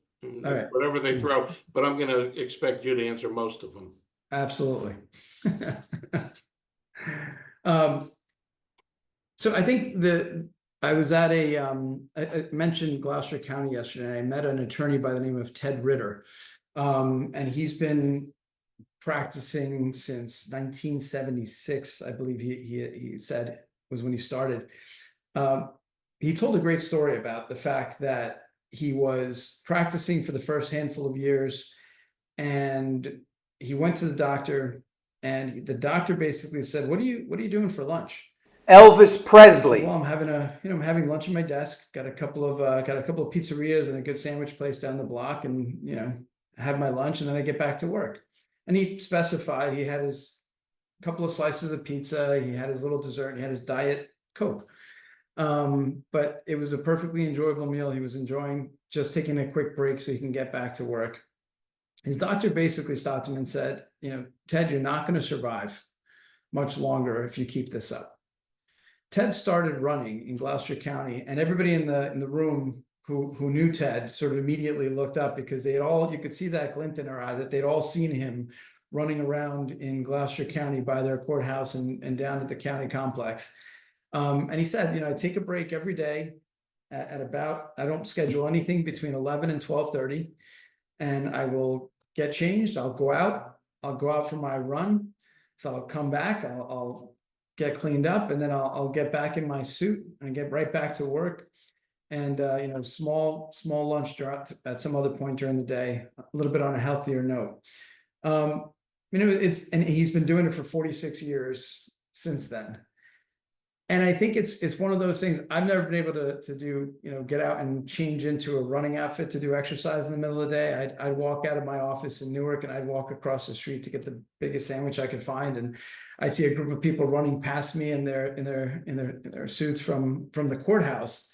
All right. Whatever they throw, but I'm gonna expect you to answer most of them. Absolutely. Um, so I think I was at I mentioned Gloucester County yesterday, and I met an attorney by the name of Ted Ritter. And he's been practicing since 1976, I believe he said was when he started. He told a great story about the fact that he was practicing for the first handful of years, and he went to the doctor, and the doctor basically said, what are you doing for lunch? Elvis I Presley. said, well, I'm having lunch at my desk. Got a couple of pizzerias and a good sandwich place down the block, and have my lunch, and then I get back to work. And he specified he had his couple of slices of pizza, he had his little dessert, and he had his Diet Coke. But it was a perfectly enjoyable meal. He was enjoying just taking a quick break so he can get back to work. His doctor basically stopped him and said, Ted, you're not going to survive much longer if you keep this up. Ted started running in Gloucester County, and everybody in the room who knew Ted sort of immediately looked up, because you could see that glint in their eye, that they'd all seen him running around in Gloucester County by their courthouse and down at the county complex. And he said, I take a break every day at about, I don't schedule anything between 11 and 12:30, and I will get changed. I'll go out for my run. So I'll come back, I'll get cleaned up, and then I'll get back in my suit and get right back to work. And small lunch at some other point during the day, a little bit on a healthier note. And he's been doing it for 46 years since then. And I think it's one of those things. I've never been able to do, get out and change into a running outfit to do exercise in the middle of the day. I'd walk out of my office in Newark, and I'd walk across the street to get the biggest sandwich I could find, and I'd see a group of people running past me in their suits from the courthouse.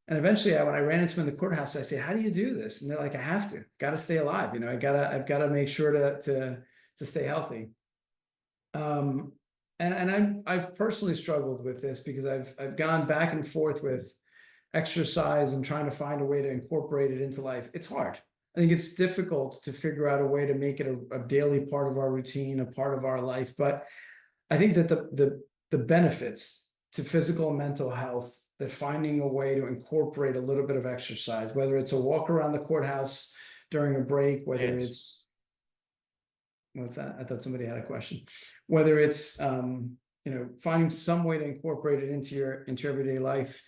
And eventually, when I ran into them in the courthouse, I said, "How do you do this?" And they're like, "I have to. Got to stay alive. I've got to make sure to stay healthy." And I've personally struggled with this, because I've gone back and forth with exercise and trying to find a way to incorporate it into life. It's hard. I think it's difficult to figure out a way to make it a daily part of our routine, a part of our life. But I think that the benefits to physical and mental health, that finding a way to incorporate a little bit of exercise, whether it's a walk around the courthouse during a break, whether it's, what's that? I thought somebody had a question. Whether it's, finding some way to incorporate it into your everyday life,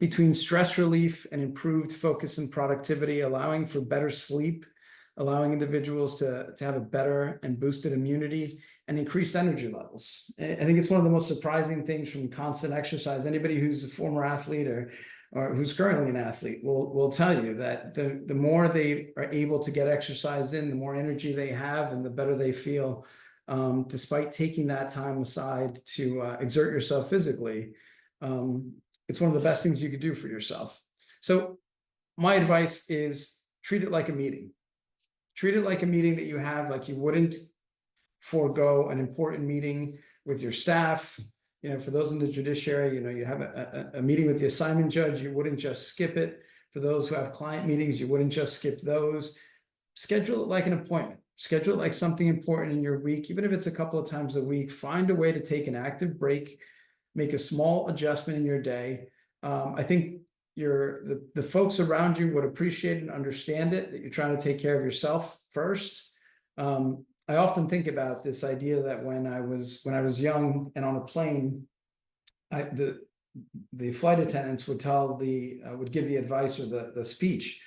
between stress relief and improved focus and productivity, allowing for better sleep, allowing individuals to have a better and boosted immunity and increased energy levels. I think it's one of the most surprising things from constant exercise. Anybody who's a former athlete or who's currently an athlete will tell you that the more they are able to get exercise in, the more energy they have and the better they feel, despite taking that time aside to exert yourself physically. It's one of the best things you could do for yourself. So my advice is treat it like a meeting. Treat it like a meeting that you have, like you wouldn't forego an important meeting with your staff. For those in the judiciary, you have a meeting with the assignment judge, you wouldn't just skip it. For those who have client meetings, you wouldn't just skip those. Schedule it like an appointment. Schedule it like something important in your week, even if it's a couple of times a week. Find a way to take an active break, make a small adjustment in your day. I think the folks around you would appreciate and understand it, that you're trying to take care of yourself first. I often think about this idea that when I was young and on a plane, the flight attendants would give the advice or the speech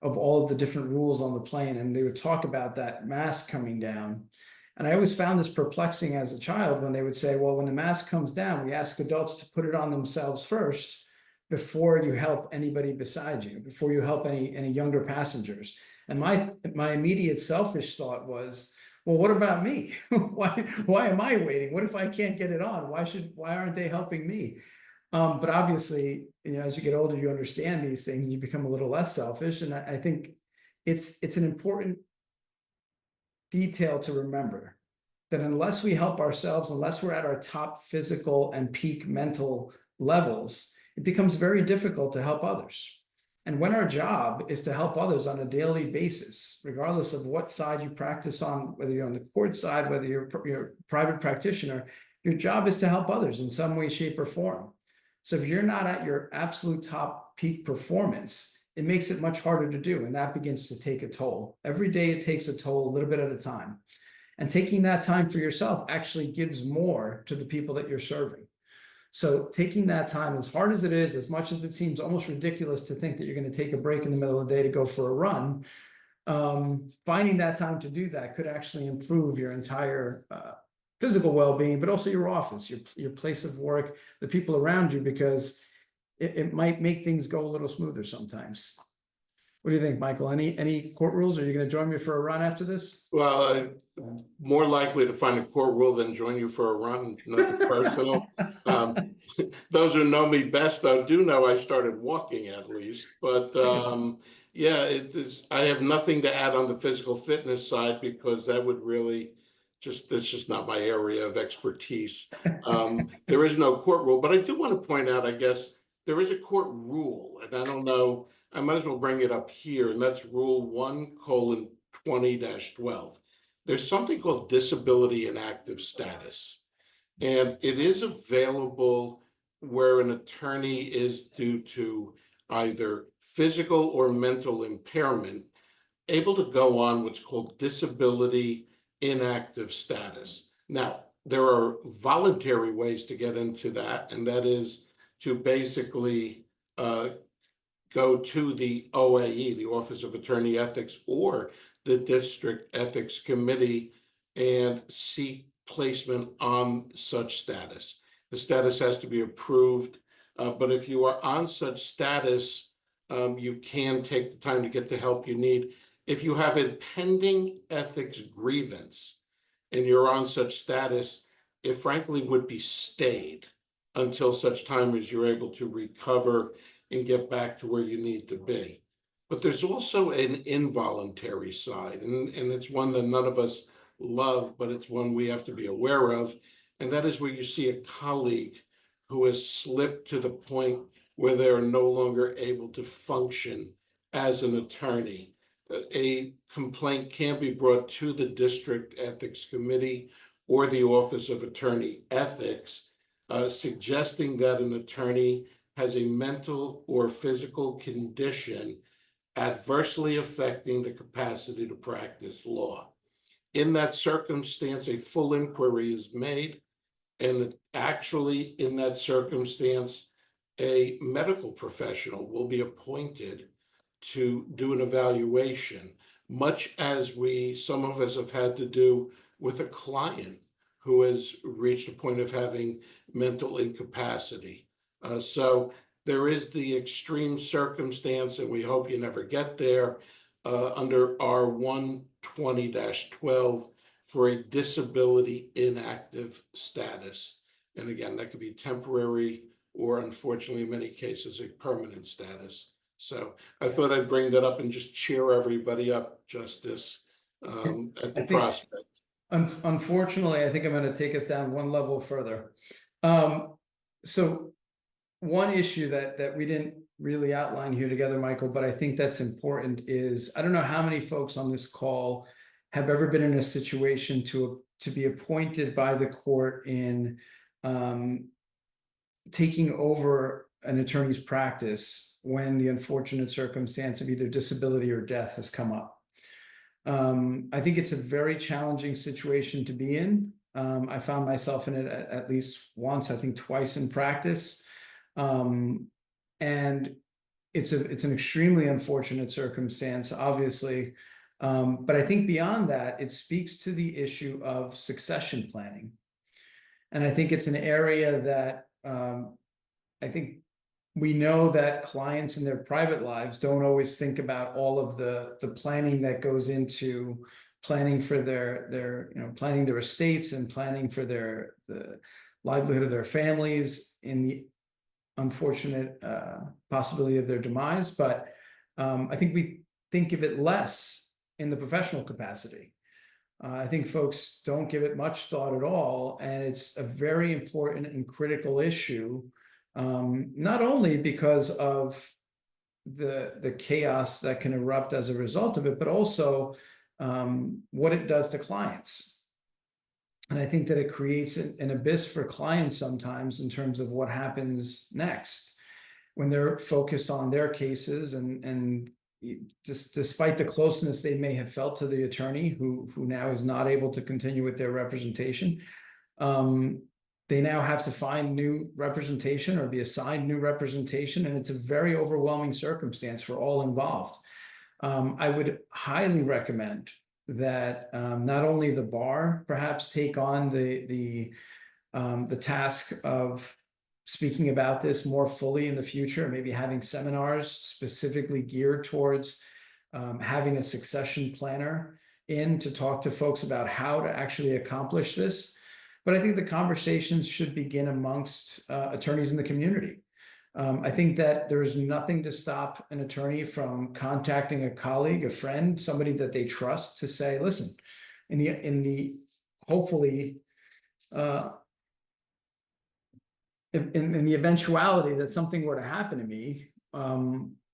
of all of the different rules on the plane, and they would talk about that mask coming down. And I always found this perplexing as a child when they would say, well, when the mask comes down, we ask adults to put it on themselves first before you help anybody beside you, before you help any younger passengers. And my immediate selfish thought was, well, what about me? Why am I waiting? What if I can't get it on? Why aren't they helping me? But obviously, as you get older, you understand these things and you become a little less selfish. And I think it's an important detail to remember, that unless we help ourselves, unless we're at our top physical and peak mental levels, it becomes very difficult to help others. And when our job is to help others on a daily basis, regardless of what side you practice on, whether you're on the court side, whether you're a private practitioner, your job is to help others in some way, shape, or form. So if you're not at your absolute top peak performance, it makes it much harder to do, and that begins to take a toll. Every day it takes a toll, a little bit at a time. And taking that time for yourself actually gives more to the people that you're serving. So taking that time, as hard as it is, as much as it seems almost ridiculous to think that you're going to take a break in the middle of the day to go for a run, finding that time to do that could actually improve your entire physical well-being, but also your office, your place of work, the people around you, because it might make things go a little smoother sometimes. What do you think, Michael? Any court rules? Are you going to join me for a run after this? Well, more likely to find a court rule than join you for a run, nothing personal. Those who know me best, though, do know I started walking at least. But yeah, it is. I have nothing to add on the physical fitness side because that would really that's just not my area of expertise. There is no court rule, but I do want to point out, I guess, there is a court rule, and I don't know. I might as well bring it up here, and that's Rule 1:20-12. There's something called disability inactive status, and it is available where an attorney is due to either physical or mental impairment, able to go on what's called disability inactive status. Now, there are voluntary ways to get into that, and that is to basically go to the OAE, the Office of Attorney Ethics, or the District Ethics Committee and seek placement on such status. The status has to be approved, but if you are on such status, you can take the time to get the help you need. If you have a pending ethics grievance and you're on such status, it frankly would be stayed until such time as you're able to recover and get back to where you need to be. But there's also an involuntary side, and it's one that none of us love, but it's one we have to be aware of. And that is where you see a colleague who has slipped to the point where they're no longer able to function as an attorney. A complaint can be brought to the District Ethics Committee or the Office of Attorney Ethics, suggesting that an attorney has a mental or physical condition adversely affecting the capacity to practice law. In that circumstance, a full inquiry is made, and actually in that circumstance, a medical professional will be appointed to do an evaluation, much as some of us have had to do with a client who has reached a point of having mental incapacity. So there is the extreme circumstance, and we hope you never get there, under R 1:20-12 for a disability inactive status. And again, that could be temporary or, unfortunately, in many cases, a permanent status. So I thought I'd bring that up and just cheer everybody up, Justice, at the prospect. Unfortunately, I think I'm going to take us down one level further. So one issue that we didn't really outline here together, Michael, but I think that's important is, I don't know how many folks on this call have ever been in a situation to be appointed by the court in taking over an attorney's practice when the unfortunate circumstance of either disability or death has come up. I think it's a very challenging situation to be in. I found myself in it at least once, I think twice in practice. And it's an extremely unfortunate circumstance, obviously. But I think beyond that, it speaks to the issue of succession planning. And I think it's an area that I think we know that clients in their private lives don't always think about all of the planning that goes into planning for their planning their estates and planning for the livelihood of their families in the unfortunate possibility of their demise. But I think we think of it less in the professional capacity. I think folks don't give it much thought at all, and it's a very important and critical issue, not only because of the chaos that can erupt as a result of it, but also what it does to clients. And I think that it creates an abyss for clients sometimes in terms of what happens next when they're focused on their cases, and just despite the closeness they may have felt to the attorney who now is not able to continue with their representation, they now have to find new representation or be assigned new representation, and it's a very overwhelming circumstance for all involved. I would highly recommend that not only the bar perhaps take on the task of speaking about this more fully in the future, maybe having seminars specifically geared towards having a succession planner in to talk to folks about how to actually accomplish this. But I think the conversations should begin amongst attorneys in the community. I think that there is nothing to stop an attorney from contacting a colleague, a friend, somebody that they trust to say, listen, in the hopefully in the eventuality that something were to happen to me,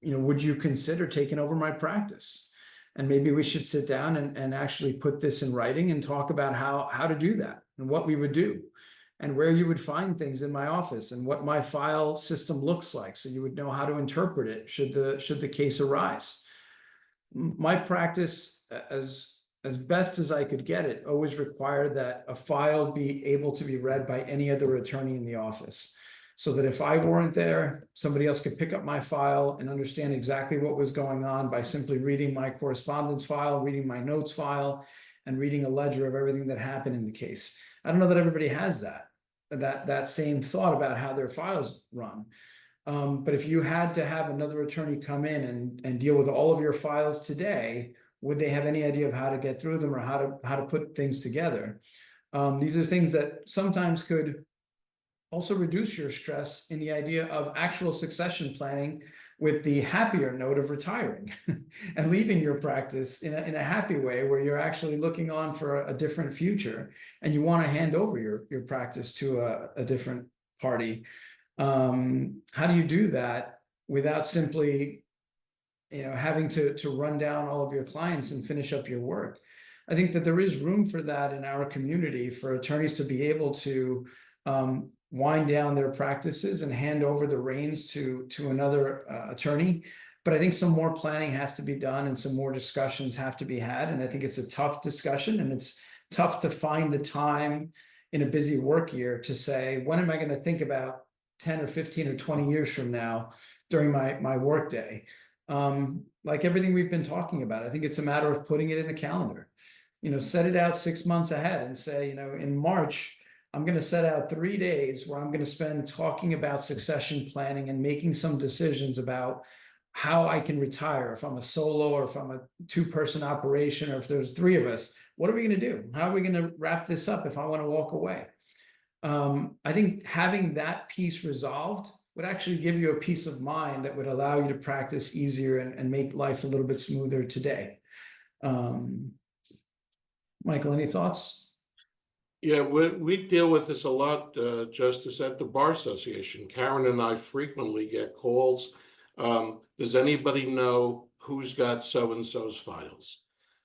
would you consider taking over my practice? And maybe we should sit down and actually put this in writing and talk about how to do that and what we would do and where you would find things in my office and what my file system looks like, so you would know how to interpret it should the case arise. My practice, as best as I could get it, always required that a file be able to be read by any other attorney in the office, so that if I weren't there, somebody else could pick up my file and understand exactly what was going on by simply reading my correspondence file, reading my notes file, and reading a ledger of everything that happened in the case. I don't know that everybody has that same thought about how their files run. But if you had to have another attorney come in and deal with all of your files today, would they have any idea of how to get through them or how to put things together? These are things that sometimes could also reduce your stress in the idea of actual succession planning, with the happier note of retiring and leaving your practice in a happy way, where you're actually looking on for a different future and you want to hand over your practice to a different party. How do you do that without simply having to run down all of your clients and finish up your work? I think that there is room for that in our community, for attorneys to be able to wind down their practices and hand over the reins to another attorney. But I think some more planning has to be done and some more discussions have to be had. And I think it's a tough discussion, and it's tough to find the time in a busy work year to say, when am I going to think about 10 or 15 or 20 years from now during my work day? Like everything we've been talking about, I think it's a matter of putting it in the calendar. Set it out 6 months ahead and say, in March, I'm going to set out 3 days where I'm going to spend talking about succession planning and making some decisions about how I can retire. If I'm a solo, or if I'm a 2-person operation, or if there's 3 of us, what are we going to do? How are we going to wrap this up if I want to walk away? I think having that piece resolved would actually give you a peace of mind that would allow you to practice easier and make life a little bit smoother today. Michael, any thoughts? Yeah, we deal with this a lot, Justice, at the Bar Association. Karen and I frequently get calls. Does anybody know who's got so-and-so's files?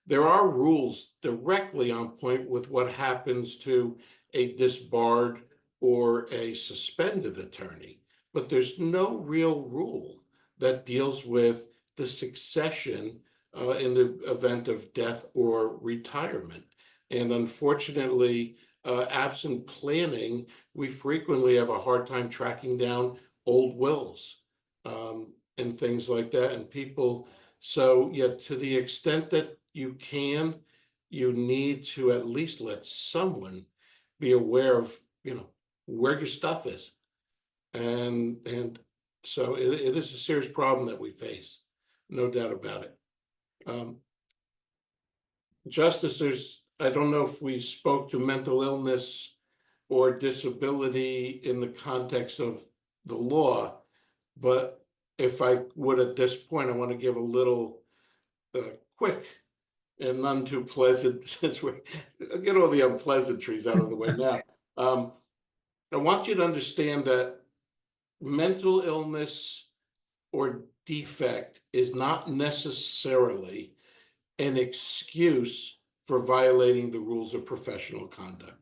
There are rules directly on point with what happens to a disbarred or a suspended attorney, but there's no real rule that deals with the succession in the event of death or retirement. And unfortunately, absent planning, we frequently have a hard time tracking down old wills and things like that. And people, so yeah, to the extent that you can, you need to at least let someone be aware of, where your stuff is. And so it is a serious problem that we face, no doubt about it. Justice, I don't know if we spoke to mental illness or disability in the context of the law, but if I would at this point, I want to give a little quick and none too pleasant, since we're, I'll get all the unpleasantries out of the way now. I want you to understand that mental illness or defect is not necessarily an excuse for violating the rules of professional conduct.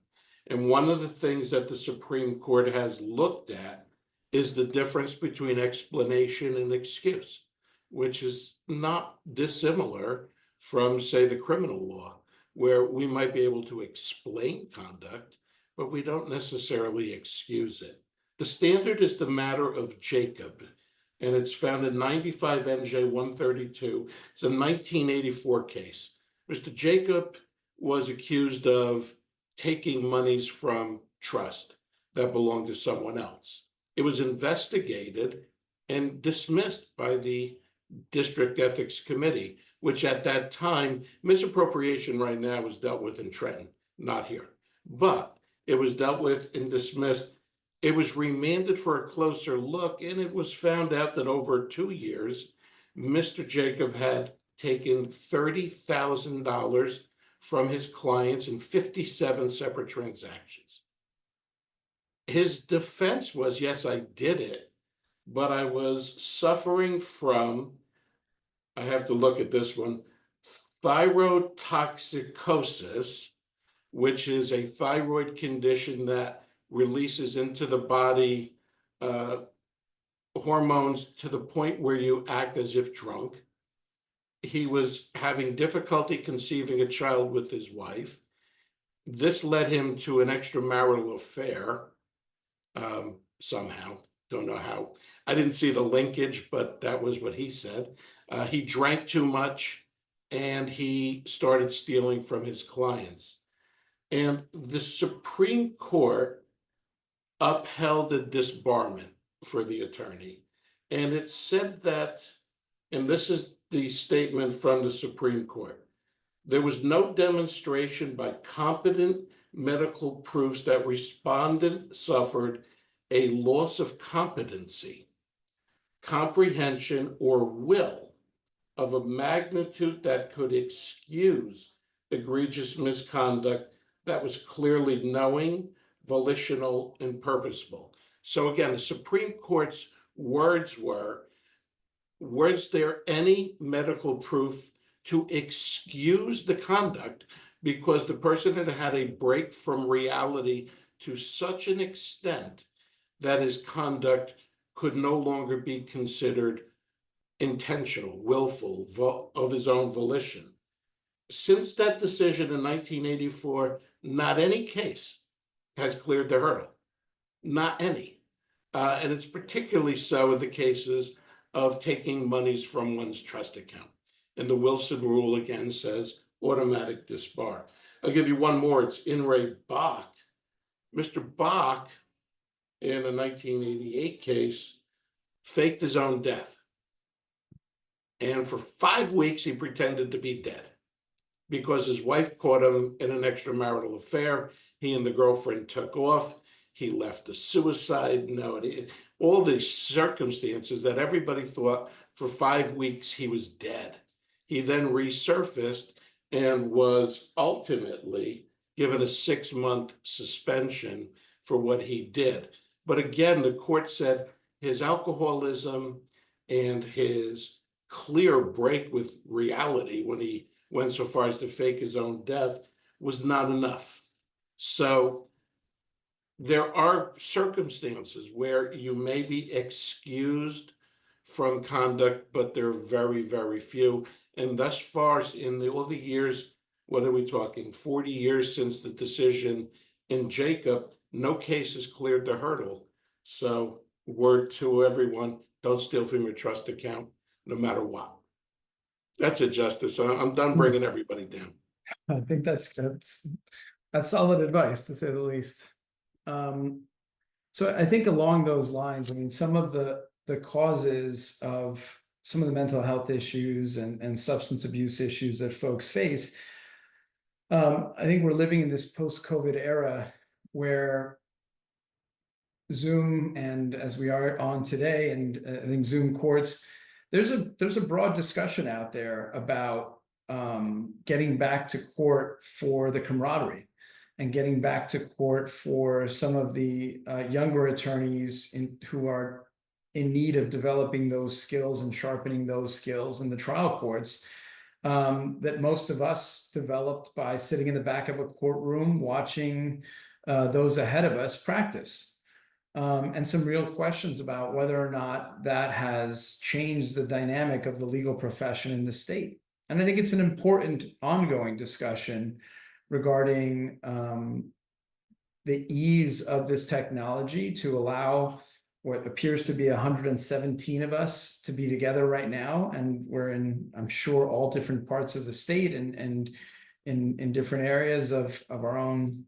And one of the things that the Supreme Court has looked at is the difference between explanation and excuse, which is not dissimilar from, say, the criminal law, where we might be able to explain conduct, but we don't necessarily excuse it. The standard is the matter of Jacob, and it's found in 95 NJ 132. It's a 1984 case. Mr. Jacob was accused of taking monies from trust that belonged to someone else. It was investigated and dismissed by the District Ethics Committee, which at that time, misappropriation right now was dealt with in Trenton, not here. But it was dealt with and dismissed. It was remanded for a closer look, and it was found out that over 2 years, Mr. Jacob had taken $30,000 from his clients in 57 separate transactions. His defense was, yes, I did it, but I was suffering from, I have to look at this one, thyrotoxicosis, which is a thyroid condition that releases into the body hormones to the point where you act as if drunk. He was having difficulty conceiving a child with his wife. This led him to an extramarital affair somehow. Don't know how. I didn't see the linkage, but that was what he said. He drank too much, and he started stealing from his clients. And the Supreme Court upheld a disbarment for the attorney. And it said that, and this is the statement from the Supreme Court, there was no demonstration by competent medical proofs that respondent suffered a loss of competency, comprehension, or will of a magnitude that could excuse egregious misconduct that was clearly knowing, volitional, and purposeful. So again, the Supreme Court's words were, was there any medical proof to excuse the conduct because the person had had a break from reality to such an extent that his conduct could no longer be considered intentional, willful, of his own volition. Since that decision in 1984, not any case has cleared the hurdle, not any. And it's particularly so in the cases of taking monies from one's trust account. And the Wilson rule again says automatic disbar. I'll give you one more. It's In re Bach. Mr. Bach, in a 1988 case, faked his own death. And for 5 weeks, he pretended to be dead because his wife caught him in an extramarital affair. He and the girlfriend took off. He left a suicide note. All these circumstances that everybody thought for 5 weeks he was dead. He then resurfaced and was ultimately given a 6-month suspension for what he did. But again, the court said his alcoholism and his clear break with reality when he went so far as to fake his own death was not enough. So there are circumstances where you may be excused from conduct, but they're very, very few. And thus far, in all the years, what are we talking, 40 years since the decision in Jacob, no case has cleared the hurdle. So word to everyone, don't steal from your trust account, no matter what. That's it, Justice. I'm done bringing everybody down. I think that's solid advice, to say the least. So I think along those lines, I mean, some of the causes of some of the mental health issues and substance abuse issues that folks face, I think we're living in this post-COVID era where Zoom, and as we are on today, and I think Zoom courts, there's a broad discussion out there about getting back to court for the camaraderie and getting back to court for some of the younger attorneys who are in need of developing those skills and sharpening those skills in the trial courts that most of us developed by sitting in the back of a courtroom watching those ahead of us practice. And some real questions about whether or not that has changed the dynamic of the legal profession in the state. And I think it's an important ongoing discussion regarding the ease of this technology to allow what appears to be 117 of us to be together right now. And we're in, I'm sure, all different parts of the state and in different areas of our own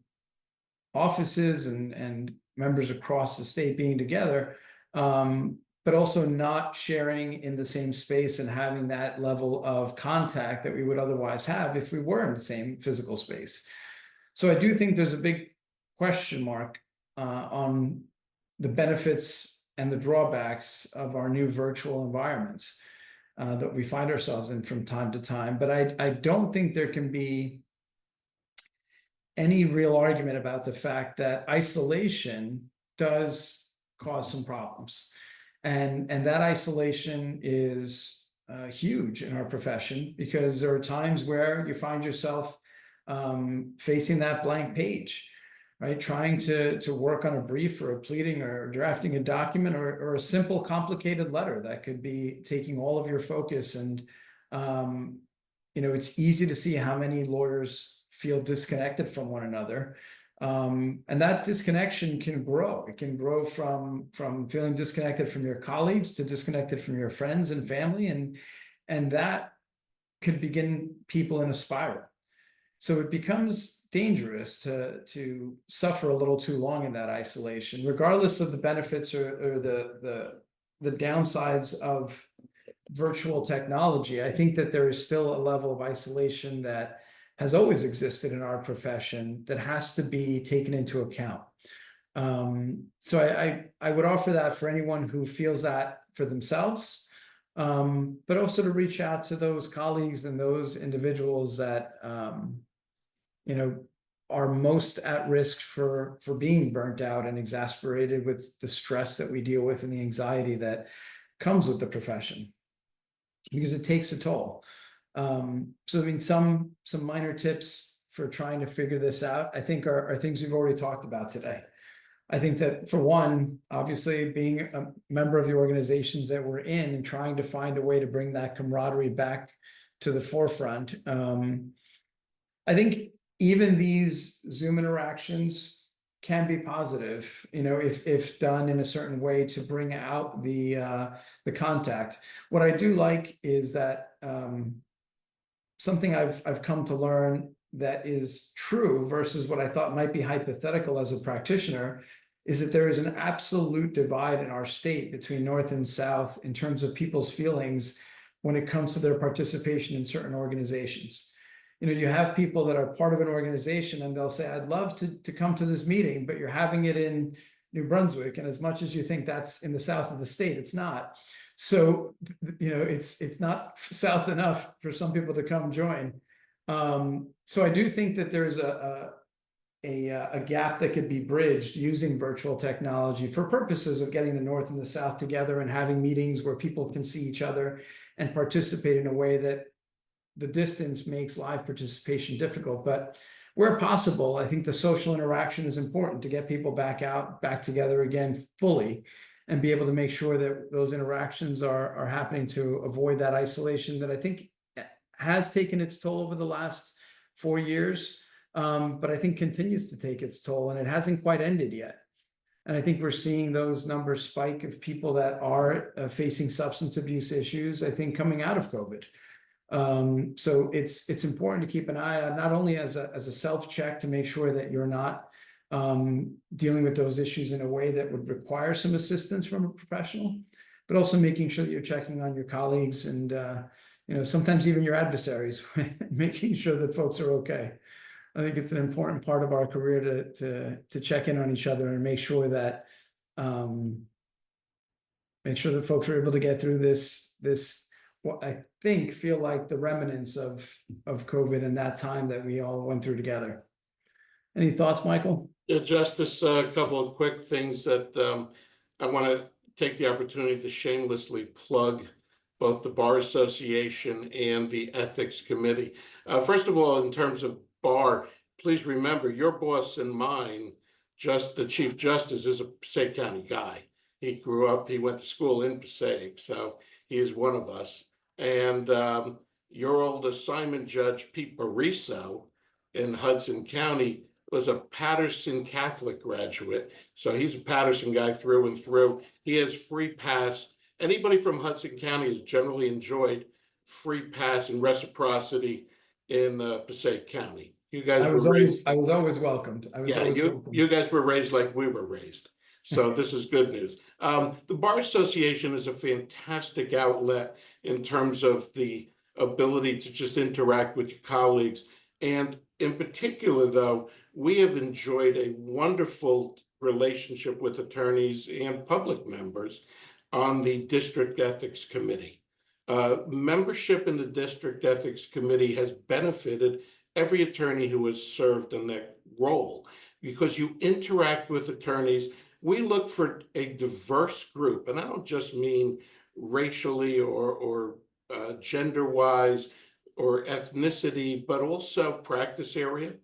offices and members across the state being together, but also not sharing in the same space and having that level of contact that we would otherwise have if we were in the same physical space. So I do think there's a big question mark on the benefits and the drawbacks of our new virtual environments that we find ourselves in from time to time. But I don't think there can be any real argument about the fact that isolation does cause some problems. And that isolation is huge in our profession, because there are times where you find yourself facing that blank page, right? Trying to work on a brief or a pleading or drafting a document or a simple complicated letter that could be taking all of your focus. And, it's easy to see how many lawyers feel disconnected from one another. And that disconnection can grow. It can grow from feeling disconnected from your colleagues to disconnected from your friends and family. And that could begin people in a spiral. So it becomes dangerous to suffer a little too long in that isolation, regardless of the benefits or the downsides of virtual technology. I think that there is still a level of isolation that has always existed in our profession that has to be taken into account. So I would offer that for anyone who feels that for themselves, but also to reach out to those colleagues and those individuals that are most at risk for being burnt out and exasperated with the stress that we deal with and the anxiety that comes with the profession, because it takes a toll. So I mean, some minor tips for trying to figure this out, I think are things we've already talked about today. I think that, for one, obviously being a member of the organizations that we're in and trying to find a way to bring that camaraderie back to the forefront. I think even these Zoom interactions can be positive, if done in a certain way to bring out the contact. What I do like is that something I've come to learn that is true versus what I thought might be hypothetical as a practitioner is that there is an absolute divide in our state between North and South in terms of people's feelings when it comes to their participation in certain organizations. You have people that are part of an organization and they'll say, I'd love to come to this meeting, but you're having it in New Brunswick. And as much as you think that's in the south of the state, it's not. So, it's not south enough for some people to come join. So I do think that there's a gap that could be bridged using virtual technology for purposes of getting the North and the South together and having meetings where people can see each other and participate in a way that the distance makes live participation difficult. But where possible, I think the social interaction is important to get people back together again fully, and be able to make sure that those interactions are happening to avoid that isolation that I think has taken its toll over the last 4 years, but I think continues to take its toll, and it hasn't quite ended yet. And I think we're seeing those numbers spike of people that are facing substance abuse issues, I think, coming out of COVID. So it's important to keep an eye on, not only as a self-check to make sure that you're not dealing with those issues in a way that would require some assistance from a professional, but also making sure that you're checking on your colleagues and sometimes even your adversaries, making sure that folks are okay. I think it's an important part of our career to check in on each other and make sure that folks are able to get through this what I think feel like the remnants of COVID and that time that we all went through together. Any thoughts, Michael? Justice, a couple of quick things that I want to take the opportunity to shamelessly plug both the Bar Association and the Ethics Committee. First of all, in terms of Bar, please remember your boss and mine, just the Chief Justice, is a Passaic County guy. He grew up, he went to school in Passaic, so he is one of us. And your old assignment judge, Pete Bariso, in Hudson County, was a Patterson Catholic graduate. So he's a Patterson guy through and through. He has free pass. Anybody from Hudson County has generally enjoyed free pass and reciprocity in Passaic County. You guys I was always welcomed. You guys were raised like we were raised. So this is good news. The Bar Association is a fantastic outlet in terms of the ability to just interact with your colleagues. And in particular, though, we have enjoyed a wonderful relationship with attorneys and public members on the District Ethics Committee. Membership in the District Ethics Committee has benefited every attorney who has served in that role, because you interact with attorneys. We look for a diverse group, and I don't just mean racially or gender-wise or ethnicity, but also practice area.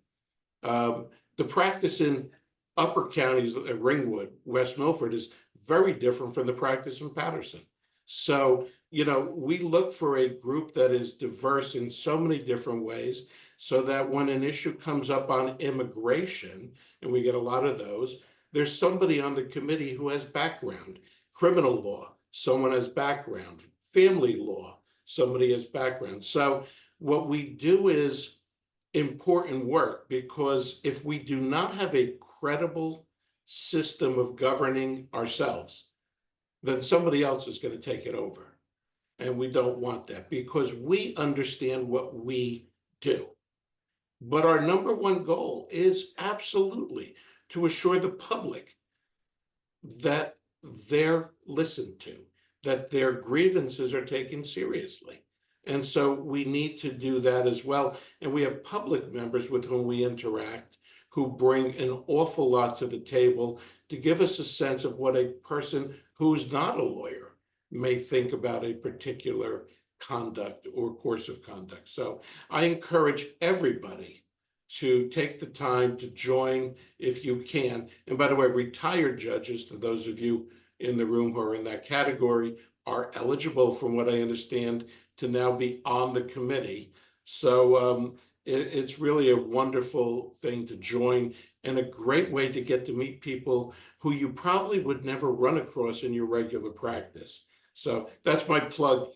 The practice in upper counties, Ringwood, West Milford, is very different from the practice in Patterson. So, we look for a group that is diverse in so many different ways, so that when an issue comes up on immigration, and we get a lot of those, there's somebody on the committee who has background. Criminal law, someone has background. Family law, somebody has background. So what we do is important work, because if we do not have a credible system of governing ourselves, then somebody else is going to take it over. And we don't want that, because we understand what we do. But our number one goal is absolutely to assure the public that they're listened to, that their grievances are taken seriously. And so we need to do that as well. And we have public members with whom we interact who bring an awful lot to the table to give us a sense of what a person who's not a lawyer may think about a particular conduct or course of conduct. So I encourage everybody to take the time to join if you can. And by the way, retired judges, to those of you in the room who are in that category, are eligible, from what I understand, to now be on the committee. So it's really a wonderful thing to join, and a great way to get to meet people who you probably would never run across in your regular practice. So that's my plug,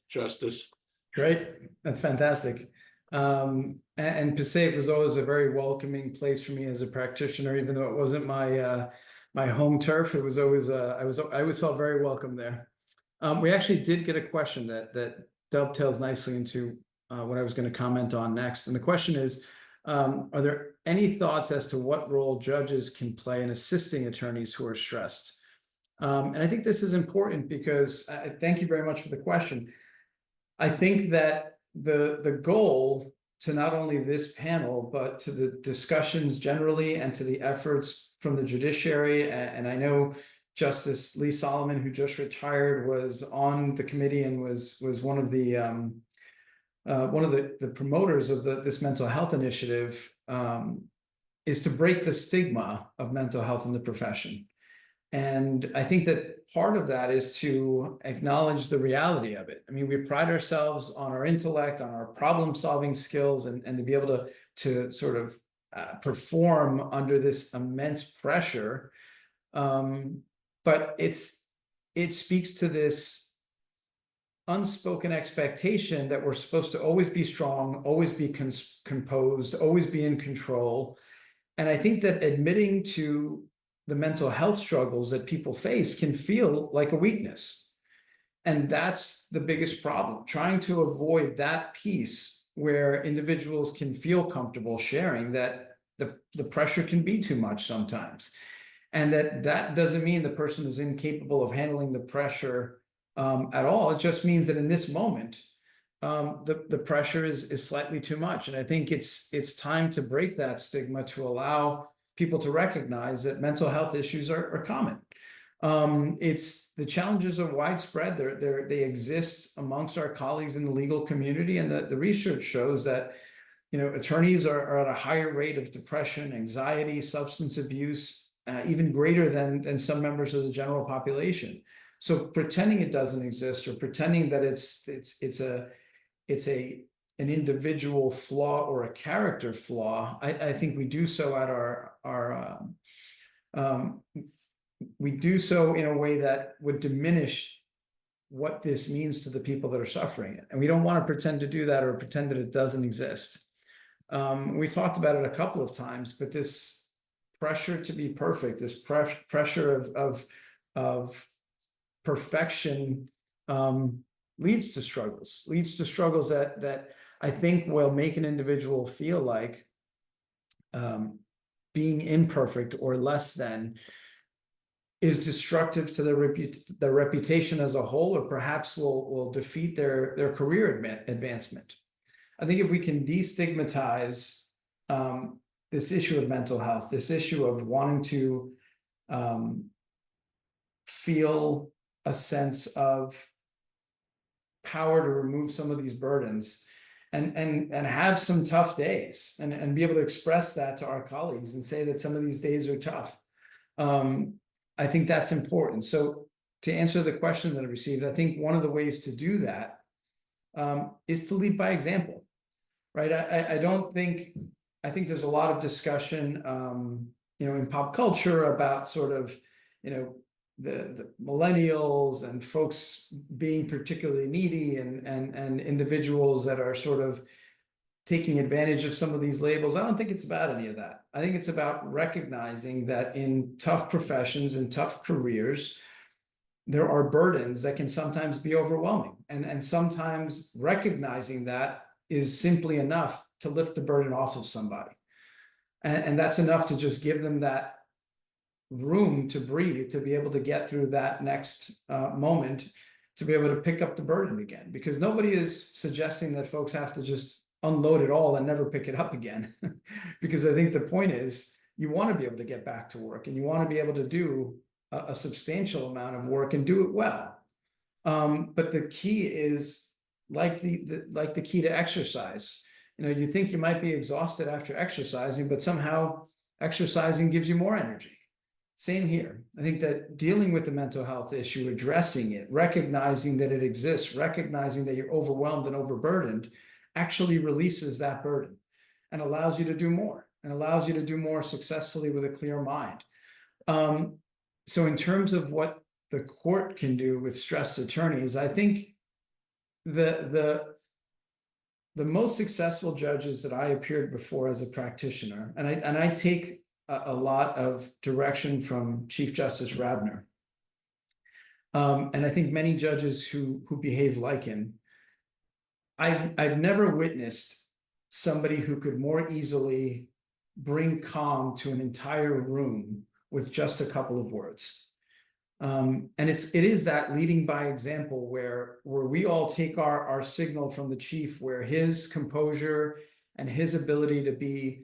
Justice. Great, that's fantastic. And Passaic was always a very welcoming place for me as a practitioner, even though it wasn't my my home turf. It was always I always felt very welcome there. We actually did get a question that dovetails nicely into what I was going to comment on next. And the question is, are there any thoughts as to what role judges can play in assisting attorneys who are stressed? And I think this is important, because thank you very much for the question. I think that the goal to not only this panel, but to the discussions generally and to the efforts from the judiciary, and I know Justice Lee Solomon, who just retired, was on the committee and was one of the promoters of this mental health initiative, is to break the stigma of mental health in the profession. And I think that part of that is to acknowledge the reality of it. I mean, we pride ourselves on our intellect, on our problem-solving skills, and to be able to sort of perform under this immense pressure. But it speaks to this unspoken expectation that we're supposed to always be strong, always be composed, always be in control. And I think that admitting to the mental health struggles that people face can feel like a weakness. And that's the biggest problem, trying to avoid that piece where individuals can feel comfortable sharing that the pressure can be too much sometimes. And that doesn't mean the person is incapable of handling the pressure at all. It just means that in this moment, the pressure is slightly too much. And I think it's time to break that stigma to allow people to recognize that mental health issues are common. The challenges are widespread. They exist amongst our colleagues in the legal community, and the research shows that, you know, attorneys are at a higher rate of depression, anxiety, substance abuse, even greater than some members of the general population. So pretending it doesn't exist, or pretending that it's an individual flaw or a character flaw, I think we do so at we do so in a way that would diminish what this means to the people that are suffering it. And we don't want to pretend to do that or pretend that it doesn't exist. We talked about it a couple of times, but this pressure to be perfect, this pressure of perfection, leads to struggles that I think will make an individual feel like being imperfect or less than is destructive to their reputation as a whole, or perhaps will defeat their career advancement. I think if we can destigmatize this issue of mental health, this issue of wanting to feel a sense of power to remove some of these burdens, and have some tough days, and be able to express that to our colleagues and say that some of these days are tough. I think that's important. So to answer the question that I received, I think one of the ways to do that is to lead by example, right? I think there's a lot of discussion, you know, in pop culture about sort of, you know, the millennials and folks being particularly needy, and individuals that are sort of taking advantage of some of these labels. I don't think it's about any of that. I think it's about recognizing that in tough professions and tough careers, there are burdens that can sometimes be overwhelming. And sometimes recognizing that is simply enough to lift the burden off of somebody. And that's enough to just give them that room to breathe, to be able to get through that next moment, to be able to pick up the burden again. Because nobody is suggesting that folks have to just unload it all and never pick it up again. Because I think the point is, you want to be able to get back to work, and you want to be able to do a substantial amount of work and do it well. But the key is like the key to exercise. You know, you think you might be exhausted after exercising, but somehow exercising gives you more energy. Same here. I think that dealing with the mental health issue, addressing it, recognizing that it exists, recognizing that you're overwhelmed and overburdened, actually releases that burden and allows you to do more, and allows you to do more successfully with a clear mind. So in terms of what the court can do with stressed attorneys, I think the most successful judges that I appeared before as a practitioner, and I take a lot of direction from Chief Justice Rabner, and I think many judges who behave like him. I've never witnessed somebody who could more easily bring calm to an entire room with just a couple of words. And it is that leading by example where we all take our signal from the chief, where his composure and his ability to be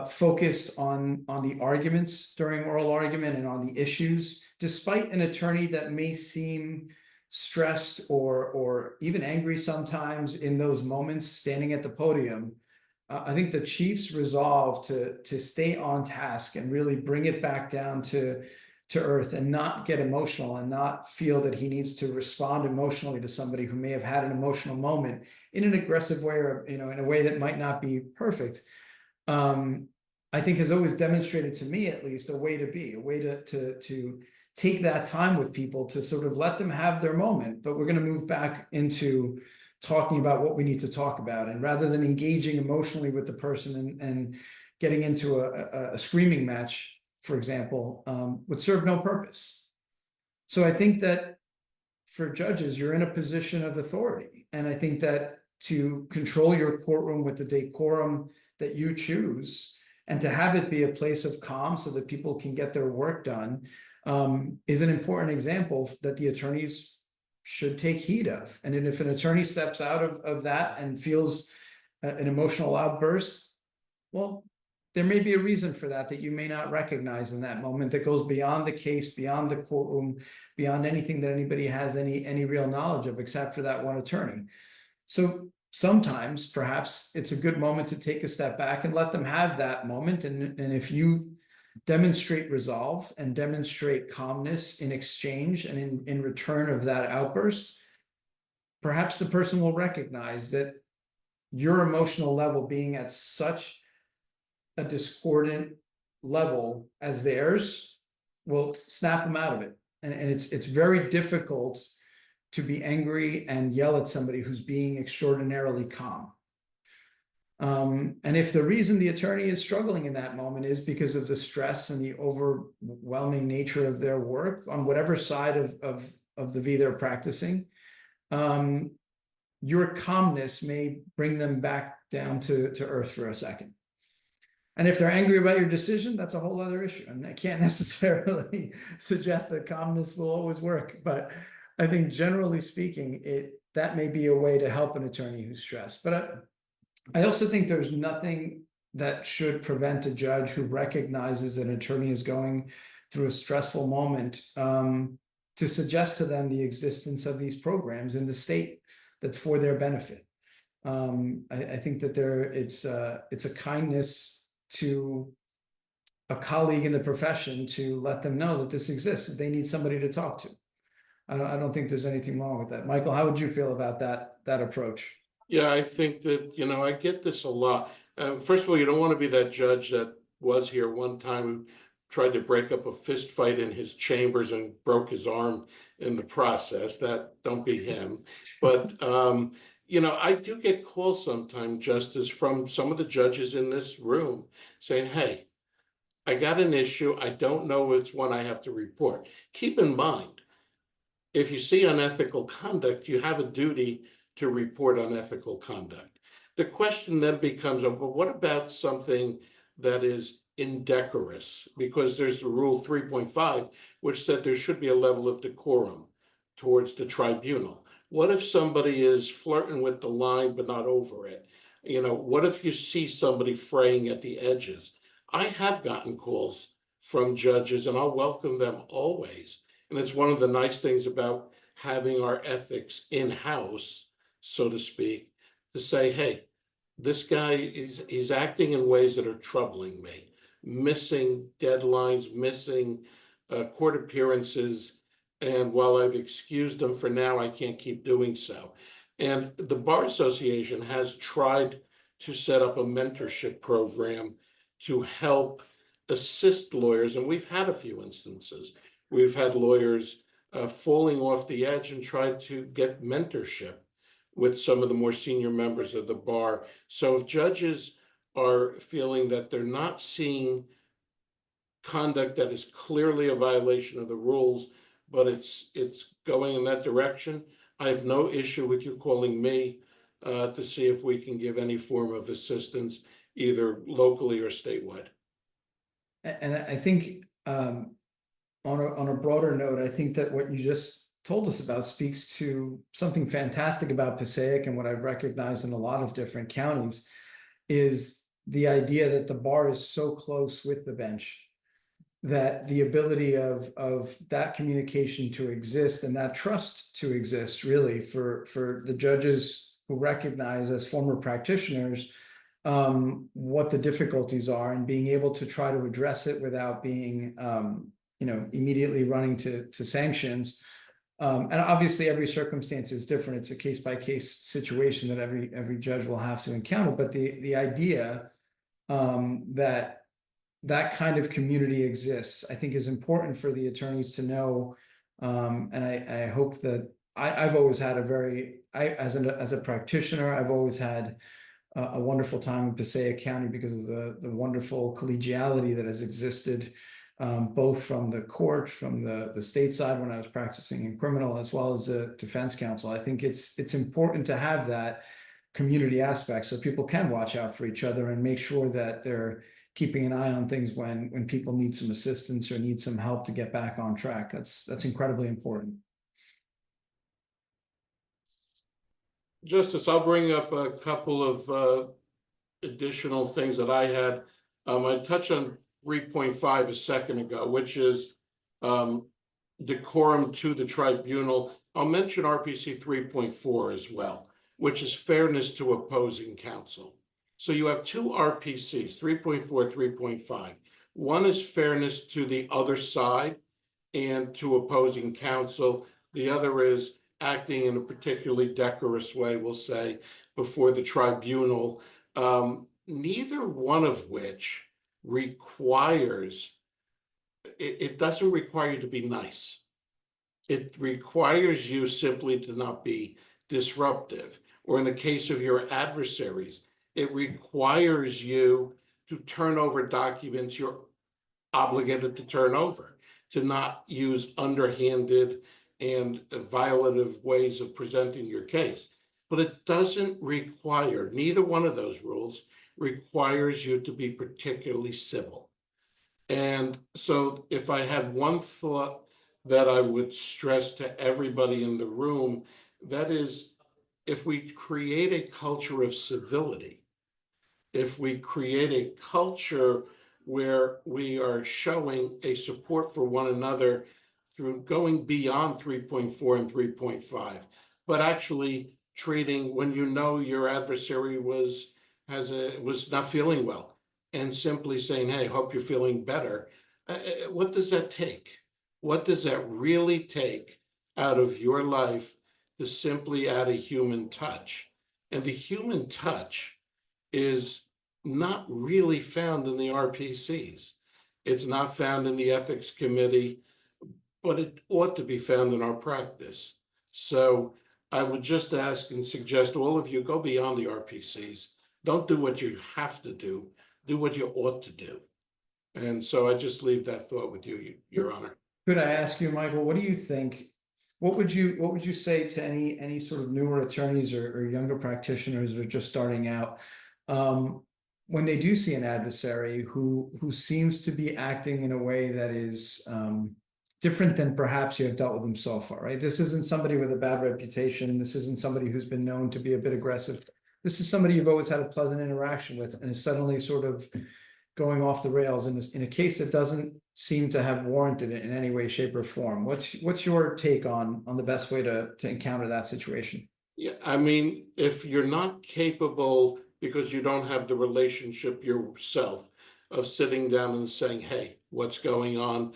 focused on the arguments during oral argument and on the issues, despite an attorney that may seem stressed or even angry sometimes in those moments standing at the podium. I think the chief's resolve to stay on task and really bring it back down to earth, and not get emotional, and not feel that he needs to respond emotionally to somebody who may have had an emotional moment in an aggressive way, or, you know, in a way that might not be perfect. I think has always demonstrated to me, at least, a way to take that time with people, to sort of let them have their moment, but we're going to move back into talking about what we need to talk about. And rather than engaging emotionally with the person and getting into a screaming match, for example, would serve no purpose. So I think that for judges, you're in a position of authority. And I think that to control your courtroom with the decorum that you choose, and to have it be a place of calm so that people can get their work done, is an important example that the attorneys should take heed of. And then if an attorney steps out of that and feels an emotional outburst, well, there may be a reason for that you may not recognize in that moment, that goes beyond the case, beyond the courtroom, beyond anything that anybody has any real knowledge of, except for that one attorney. So sometimes perhaps it's a good moment to take a step back and let them have that moment. And if you demonstrate resolve and demonstrate calmness in exchange and in return of that outburst, perhaps the person will recognize that your emotional level being at such a discordant level as theirs will snap them out of it. And it's very difficult to be angry and yell at somebody who's being extraordinarily calm. And if the reason the attorney is struggling in that moment is because of the stress and the overwhelming nature of their work on whatever side of the V they're practicing, your calmness may bring them back down to earth for a second. And if they're angry about your decision, that's a whole other issue. And I can't necessarily suggest that calmness will always work, but I think generally speaking, that may be a way to help an attorney who's stressed. But I also think there's nothing that should prevent a judge who recognizes an attorney is going through a stressful moment to suggest to them the existence of these programs in the state that's for their benefit. I think that it's a kindness to a colleague in the profession to let them know that this exists, that they need somebody to talk to. I don't think there's anything wrong with that. Michael, how would you feel about that approach? Yeah, I think that, I get this a lot. First of all, you don't want to be that judge that was here one time who tried to break up a fist fight in his chambers and broke his arm in the process. Don't be him. But, I do get calls sometimes, Justice, from some of the judges in this room saying, hey, I got an issue. I don't know which one I have to report. Keep in mind, if you see unethical conduct, you have a duty to report unethical conduct. The question then becomes, well, what about something that is indecorous? Because there's the rule 3.5, which said there should be a level of decorum towards the tribunal. What if somebody is flirting with the line but not over it? What if you see somebody fraying at the edges? I have gotten calls from judges, and I'll welcome them always. And it's one of the nice things about having our ethics in-house, so to speak, to say, hey, this guy is acting in ways that are troubling me, missing deadlines, missing court appearances. And while I've excused them for now, I can't keep doing so. And the Bar Association has tried to set up a mentorship program to help assist lawyers. And we've had a few instances. We've had lawyers falling off the edge and tried to get mentorship with some of the more senior members of the bar. So if judges are feeling that they're not seeing conduct that is clearly a violation of the rules, but it's going in that direction, I have no issue with you calling me to see if we can give any form of assistance, either locally or statewide. And I think on a broader note, I think that what you just told us about speaks to something fantastic about Passaic, and what I've recognized in a lot of different counties is the idea that the bar is so close with the bench that the ability of that communication to exist and that trust to exist really for the judges who recognize as former practitioners what the difficulties are, and being able to try to address it without being immediately running to sanctions. And obviously every circumstance is different. It's a case-by-case situation that every judge will have to encounter. But the idea that kind of community exists, I think, is important for the attorneys to know. And I hope that I've always had as a practitioner, I've always had a wonderful time in Passaic County because of the wonderful collegiality that has existed, both from the court, from the state side when I was practicing in criminal, as well as the defense counsel. I think it's important to have that community aspect so people can watch out for each other and make sure that they're keeping an eye on things when people need some assistance or need some help to get back on track. That's incredibly important. Justice, I'll bring up a couple of additional things that I had. I touched on 3.5 a second ago, which is decorum to the tribunal. I'll mention RPC 3.4 as well, which is fairness to opposing counsel. So you have two RPCs, 3.4, 3.5. One is fairness to the other side and to opposing counsel. The other is acting in a particularly decorous way, we'll say, before the tribunal. Neither one of which requires, it doesn't require you to be nice. It requires you simply to not be disruptive. Or in the case of your adversaries, it requires you to turn over documents you're obligated to turn over, to not use underhanded and violative ways of presenting your case. But it doesn't require, neither one of those rules requires you to be particularly civil. And so if I had one thought that I would stress to everybody in the room, that is, if we create a culture of civility, if we create a culture where we are showing a support for one another through going beyond 3.4 and 3.5, but actually treating when you know your adversary was not feeling well, and simply saying, hey, hope you're feeling better. What does that take? What does that really take out of your life to simply add a human touch? And the human touch is not really found in the RPCs. It's not found in the ethics committee, but it ought to be found in our practice. So I would just ask and suggest all of you go beyond the RPCs. Don't do what you have to do what you ought to do. And so I just leave that thought with you, Your Honor. Could I ask you, Michael, what do you think? What would you say to any sort of newer attorneys or younger practitioners that are just starting out, when they do see an adversary who seems to be acting in a way that is different than perhaps you have dealt with them so far, right? This isn't somebody with a bad reputation. This isn't somebody who's been known to be a bit aggressive. This is somebody you've always had a pleasant interaction with, and is suddenly sort of going off the rails in a case that doesn't seem to have warranted it in any way, shape, or form. What's your take on the best way to encounter that situation? Yeah, I mean, if you're not capable, because you don't have the relationship yourself, of sitting down and saying, hey, what's going on,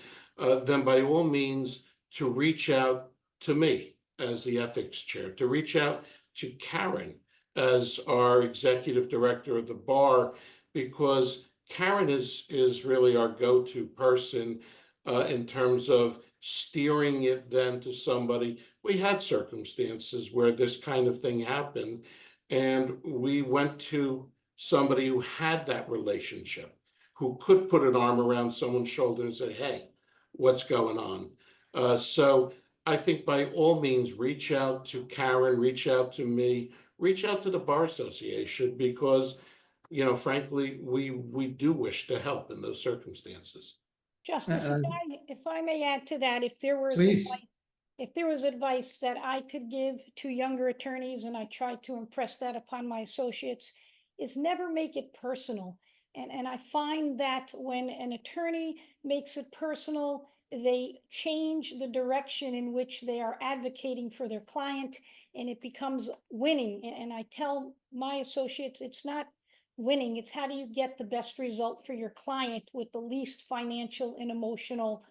then by all means to reach out to me as the ethics chair, to reach out to Karen as our executive director of the bar, because Karen is really our go-to person in terms of steering it then to somebody. We had circumstances where this kind of thing happened, and we went to somebody who had that relationship, who could put an arm around someone's shoulder and say, hey, what's going on? So I think by all means, reach out to Karen, reach out to me, reach out to the Bar Association, because, you know, frankly, we do wish to help in those circumstances. Justice, if I may add to that, Please. if there was advice that I could give to younger attorneys, and I try to impress that upon my associates, is never make it personal. And I find that when an attorney makes it personal, they change the direction in which they are advocating for their client, and it becomes winning. And I tell my associates, it's not winning, it's how do you get the best result for your client with the least financial and emotional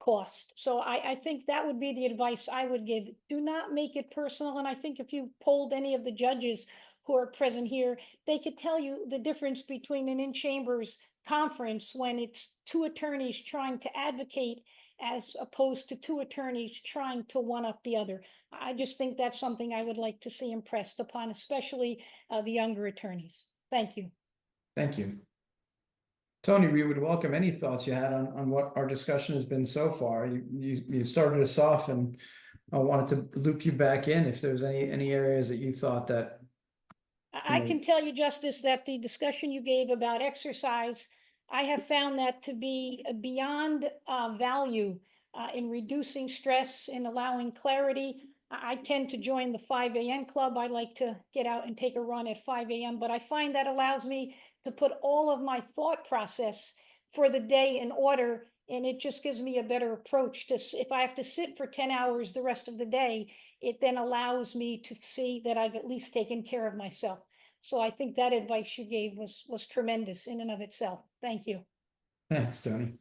cost. So I think that would be the advice I would give. Do not make it personal. And I think if you polled any of the judges who are present here, they could tell you the difference between an in-chambers conference when it's two attorneys trying to advocate as opposed to two attorneys trying to one up the other. I just think that's something I would like to see impressed upon, especially the younger attorneys. Thank you. Thank you. Toni, we would welcome any thoughts you had on what our discussion has been so far. You started us off, and I wanted to loop you back in if there's any areas that you thought that. I can tell you, Justice, that the discussion you gave about exercise, I have found that to be beyond value in reducing stress and allowing clarity. I tend to join the 5 a.m. club. I like to get out and take a run at 5 a.m., but I find that allows me to put all of my thought process for the day in order, and it just gives me a better approach to, if I have to sit for 10 hours the rest of the day, it then allows me to see that I've at least taken care of myself. So I think that advice you gave was tremendous in and of itself. Thank you. Thanks, Tony.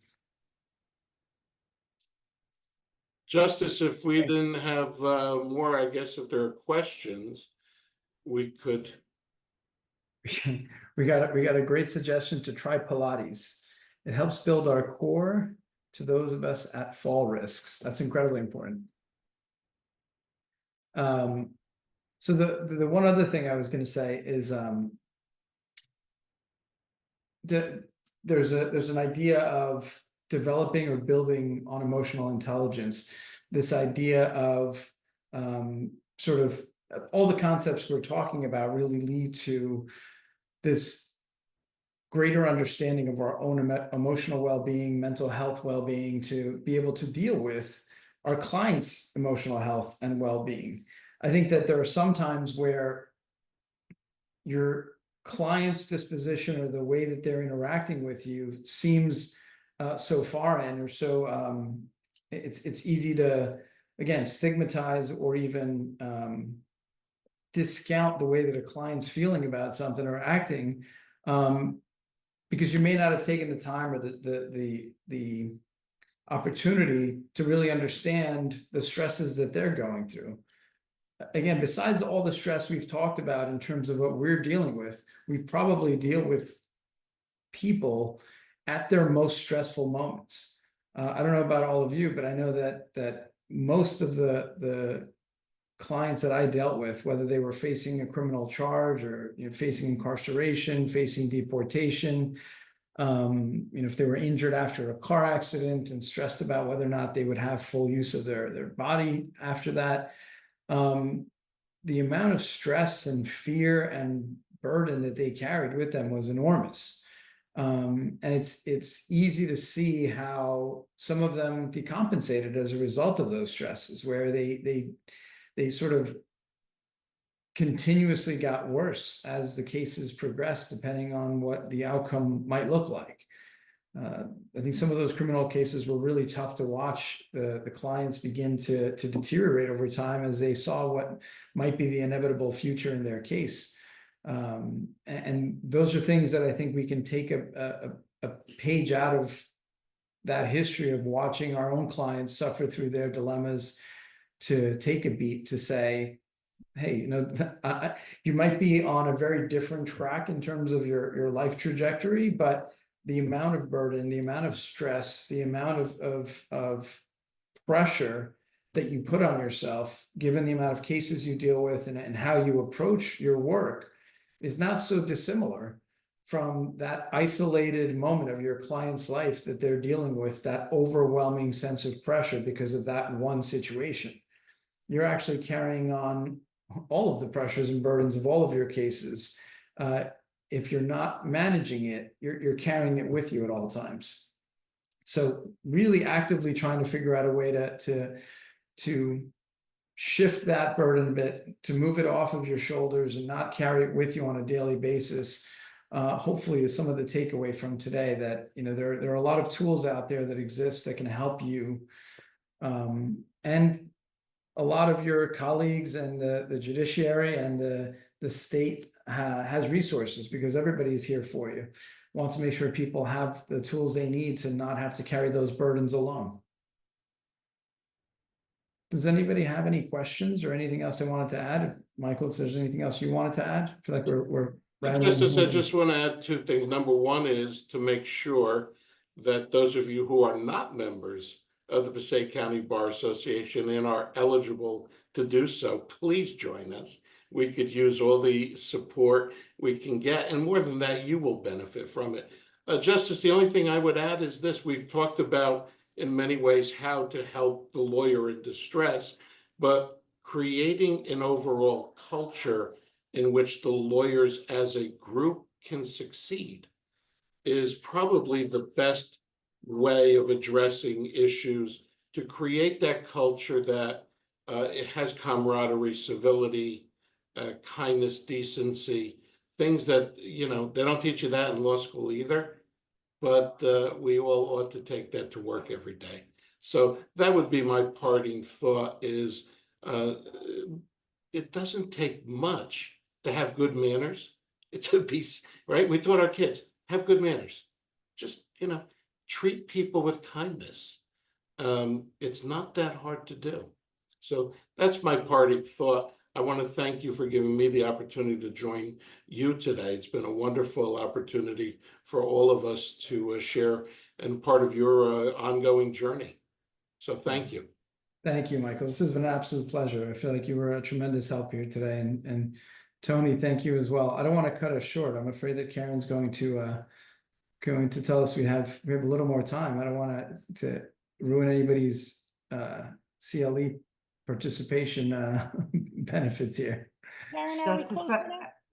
Justice, if we didn't have more, I guess if there are questions, we could. We got a great suggestion to try Pilates. It helps build our core to those of us at fall risks. That's incredibly important. So the one other thing I was going to say is there's an idea of developing or building on emotional intelligence. This idea of sort of all the concepts we're talking about really lead to this greater understanding of our own emotional well-being, mental health well-being, to be able to deal with our clients' emotional health and well-being. I think that there are some times where your client's disposition or the way that they're interacting with you seems so foreign, or so it's easy to, again, stigmatize or even discount the way that a client's feeling about something or acting, because you may not have taken the time or the opportunity to really understand the stresses that they're going through. Again, besides all the stress we've talked about in terms of what we're dealing with, we probably deal with people at their most stressful moments. I don't know about all of you, but I know that most of the clients that I dealt with, whether they were facing a criminal charge or facing incarceration, facing deportation, if they were injured after a car accident and stressed about whether or not they would have full use of their body after that, the amount of stress and fear and burden that they carried with them was enormous. And it's easy to see how some of them decompensated as a result of those stresses, where they sort of continuously got worse as the cases progressed, depending on what the outcome might look like. I think some of those criminal cases were really tough to watch the clients begin to deteriorate over time as they saw what might be the inevitable future in their case. And those are things that I think we can take a page out of that history of watching our own clients suffer through their dilemmas, to take a beat to say, hey, you might be on a very different track in terms of your life trajectory, but the amount of burden, the amount of stress, the amount of pressure that you put on yourself, given the amount of cases you deal with and how you approach your work, is not so dissimilar from that isolated moment of your client's life that they're dealing with, that overwhelming sense of pressure because of that one situation. You're actually carrying on all of the pressures and burdens of all of your cases. If you're not managing it, you're carrying it with you at all times. So really actively trying to figure out a way to shift that burden a bit, to move it off of your shoulders and not carry it with you on a daily basis. Hopefully is some of the takeaway from today, that there are a lot of tools out there that exist that can help you, and a lot of your colleagues and the judiciary and the state has resources, because everybody's here for you. Wants to make sure people have the tools they need to not have to carry those burdens alone. Does anybody have any questions or anything else they wanted to add? Michael, if there's anything else you wanted to add, I feel like we're Justice, I just want to add two things. Number one is to make sure that those of you who are not members of the Passaic County Bar Association and are eligible to do so, please join us. We could use all the support we can get, and more than that, you will benefit from it. Justice, the only thing I would add is this: we've talked about in many ways how to help the lawyer in distress, but creating an overall culture in which the lawyers as a group can succeed is probably the best way of addressing issues, to create that culture that It has camaraderie, civility, kindness, decency, things that, you know, they don't teach you that in law school either. But we all ought to take that to work every day. So that would be my parting thought is it doesn't take much to have good manners. It's a piece, right? We taught our kids, have good manners. Just, you know, treat people with kindness. It's not that hard to do. So that's my parting thought. I want to thank you for giving me the opportunity to join you today. It's been a wonderful opportunity for all of us to share and part of your ongoing journey. So thank you. Thank you, Michael. This has been an absolute pleasure. I feel like you were a tremendous help here today. And Toni, thank you as well. I don't want to cut us short. I'm afraid that Karen's going to tell us we have a little more time. I don't want to ruin anybody's CLE participation benefits here. Karen, are we close enough?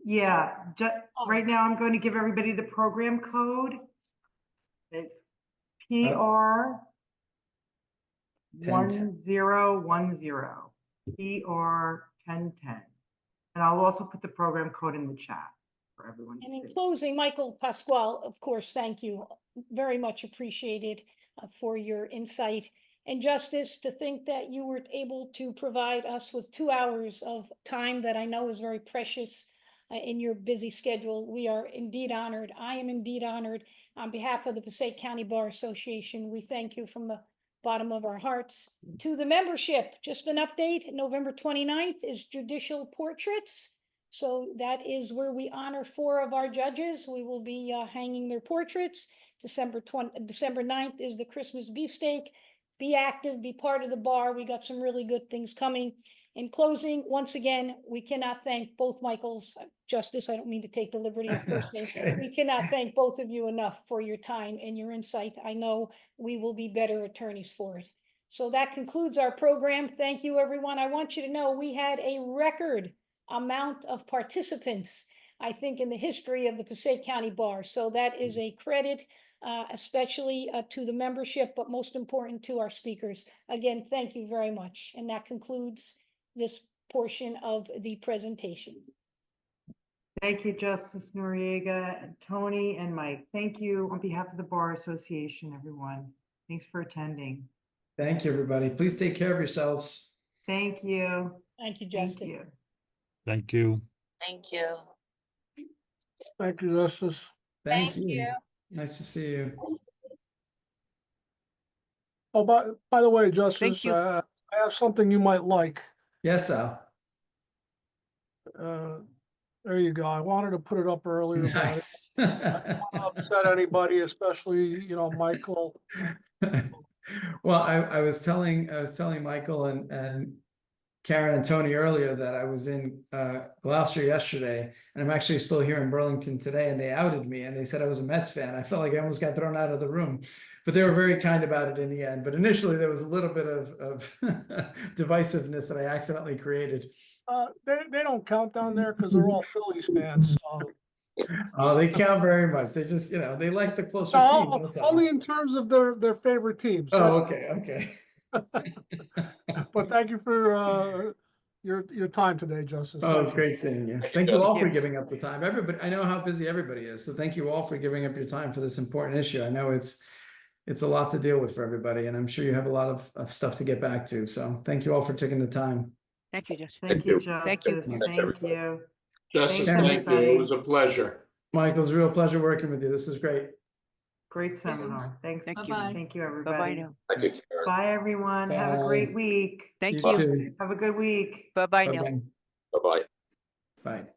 Yeah, right now I'm going to give everybody the program code. It's PR 1010. PR 1010. And I'll also put the program code in the chat for everyone. And in closing, Michael Pasquale, of course, thank you. Very much appreciated for your insight. And Justice, to think that you were able to provide us with 2 hours of time that I know is very precious in your busy schedule. We are indeed honored. I am indeed honored. On behalf of the Passaic County Bar Association, we thank you from the bottom of our hearts. To the membership, just an update, November 29th is Judicial Portraits. So that is where we honor 4 of our judges. We will be hanging their portraits. December 9th is the Christmas beefsteak. Be active, be part of the bar. We got some really good things coming. In closing, once again, we cannot thank both Michaels. Justice, I don't mean to take the liberty of first name. We cannot thank both of you enough for your time and your insight. I know we will be better attorneys for it. So that concludes our program. Thank you, everyone. I want you to know we had a record amount of participants, I think, in the history of the Passaic County Bar. So that is a credit, especially to the membership, but most important to our speakers. Again, thank you very much. And that concludes this portion of the presentation. Thank you, Justice Noriega, and Toni, and Mike. Thank you on behalf of the Bar Association, everyone. Thanks for attending. Thank you, everybody. Please take care of yourselves. Thank you. Thank you, Justice. Thank you. Thank you. Thank you. Thank you, Justice. Thank you. Nice to see you. Oh, by the way, Justice, you. I have something you might like. Yes, Al. There you go. I wanted to put it up earlier. Nice. I don't want to upset anybody, especially, Michael. Well, I was telling Michael and Karen and Toni earlier that I was in Gloucester yesterday, and I'm actually still here in Burlington today, and they outed me and they said I was a Mets fan. I felt like I almost got thrown out of the room, but they were very kind about it in the end. But initially there was a little bit of divisiveness that I accidentally created. They don't count down there because they're all Phillies fans. So. Oh, they count very much. They just, they like the closer team. That's all. Only in terms of their favorite teams. Oh, okay. But thank you for your time today, Justice. Oh, it was great seeing you. Thank you all for giving up the time. Everybody, I know how busy everybody is, so thank you all for giving up your time for this important issue. I know it's a lot to deal with for everybody, and I'm sure you have a lot of stuff to get back to. So thank you all for taking the time. Thank you, Justice. Thank you, Justice. Thank you. Thank you. Justice, Thanks, thank you. everybody. It was a pleasure. Michael, it's a real pleasure working with you. This was great. Great seminar. Thanks. Thank you. Thank you, everybody. Bye-bye now. Bye, everyone. Have a great week. Thank You you. too. Have a good week. Bye-bye now. Bye-bye. Bye-bye. Bye.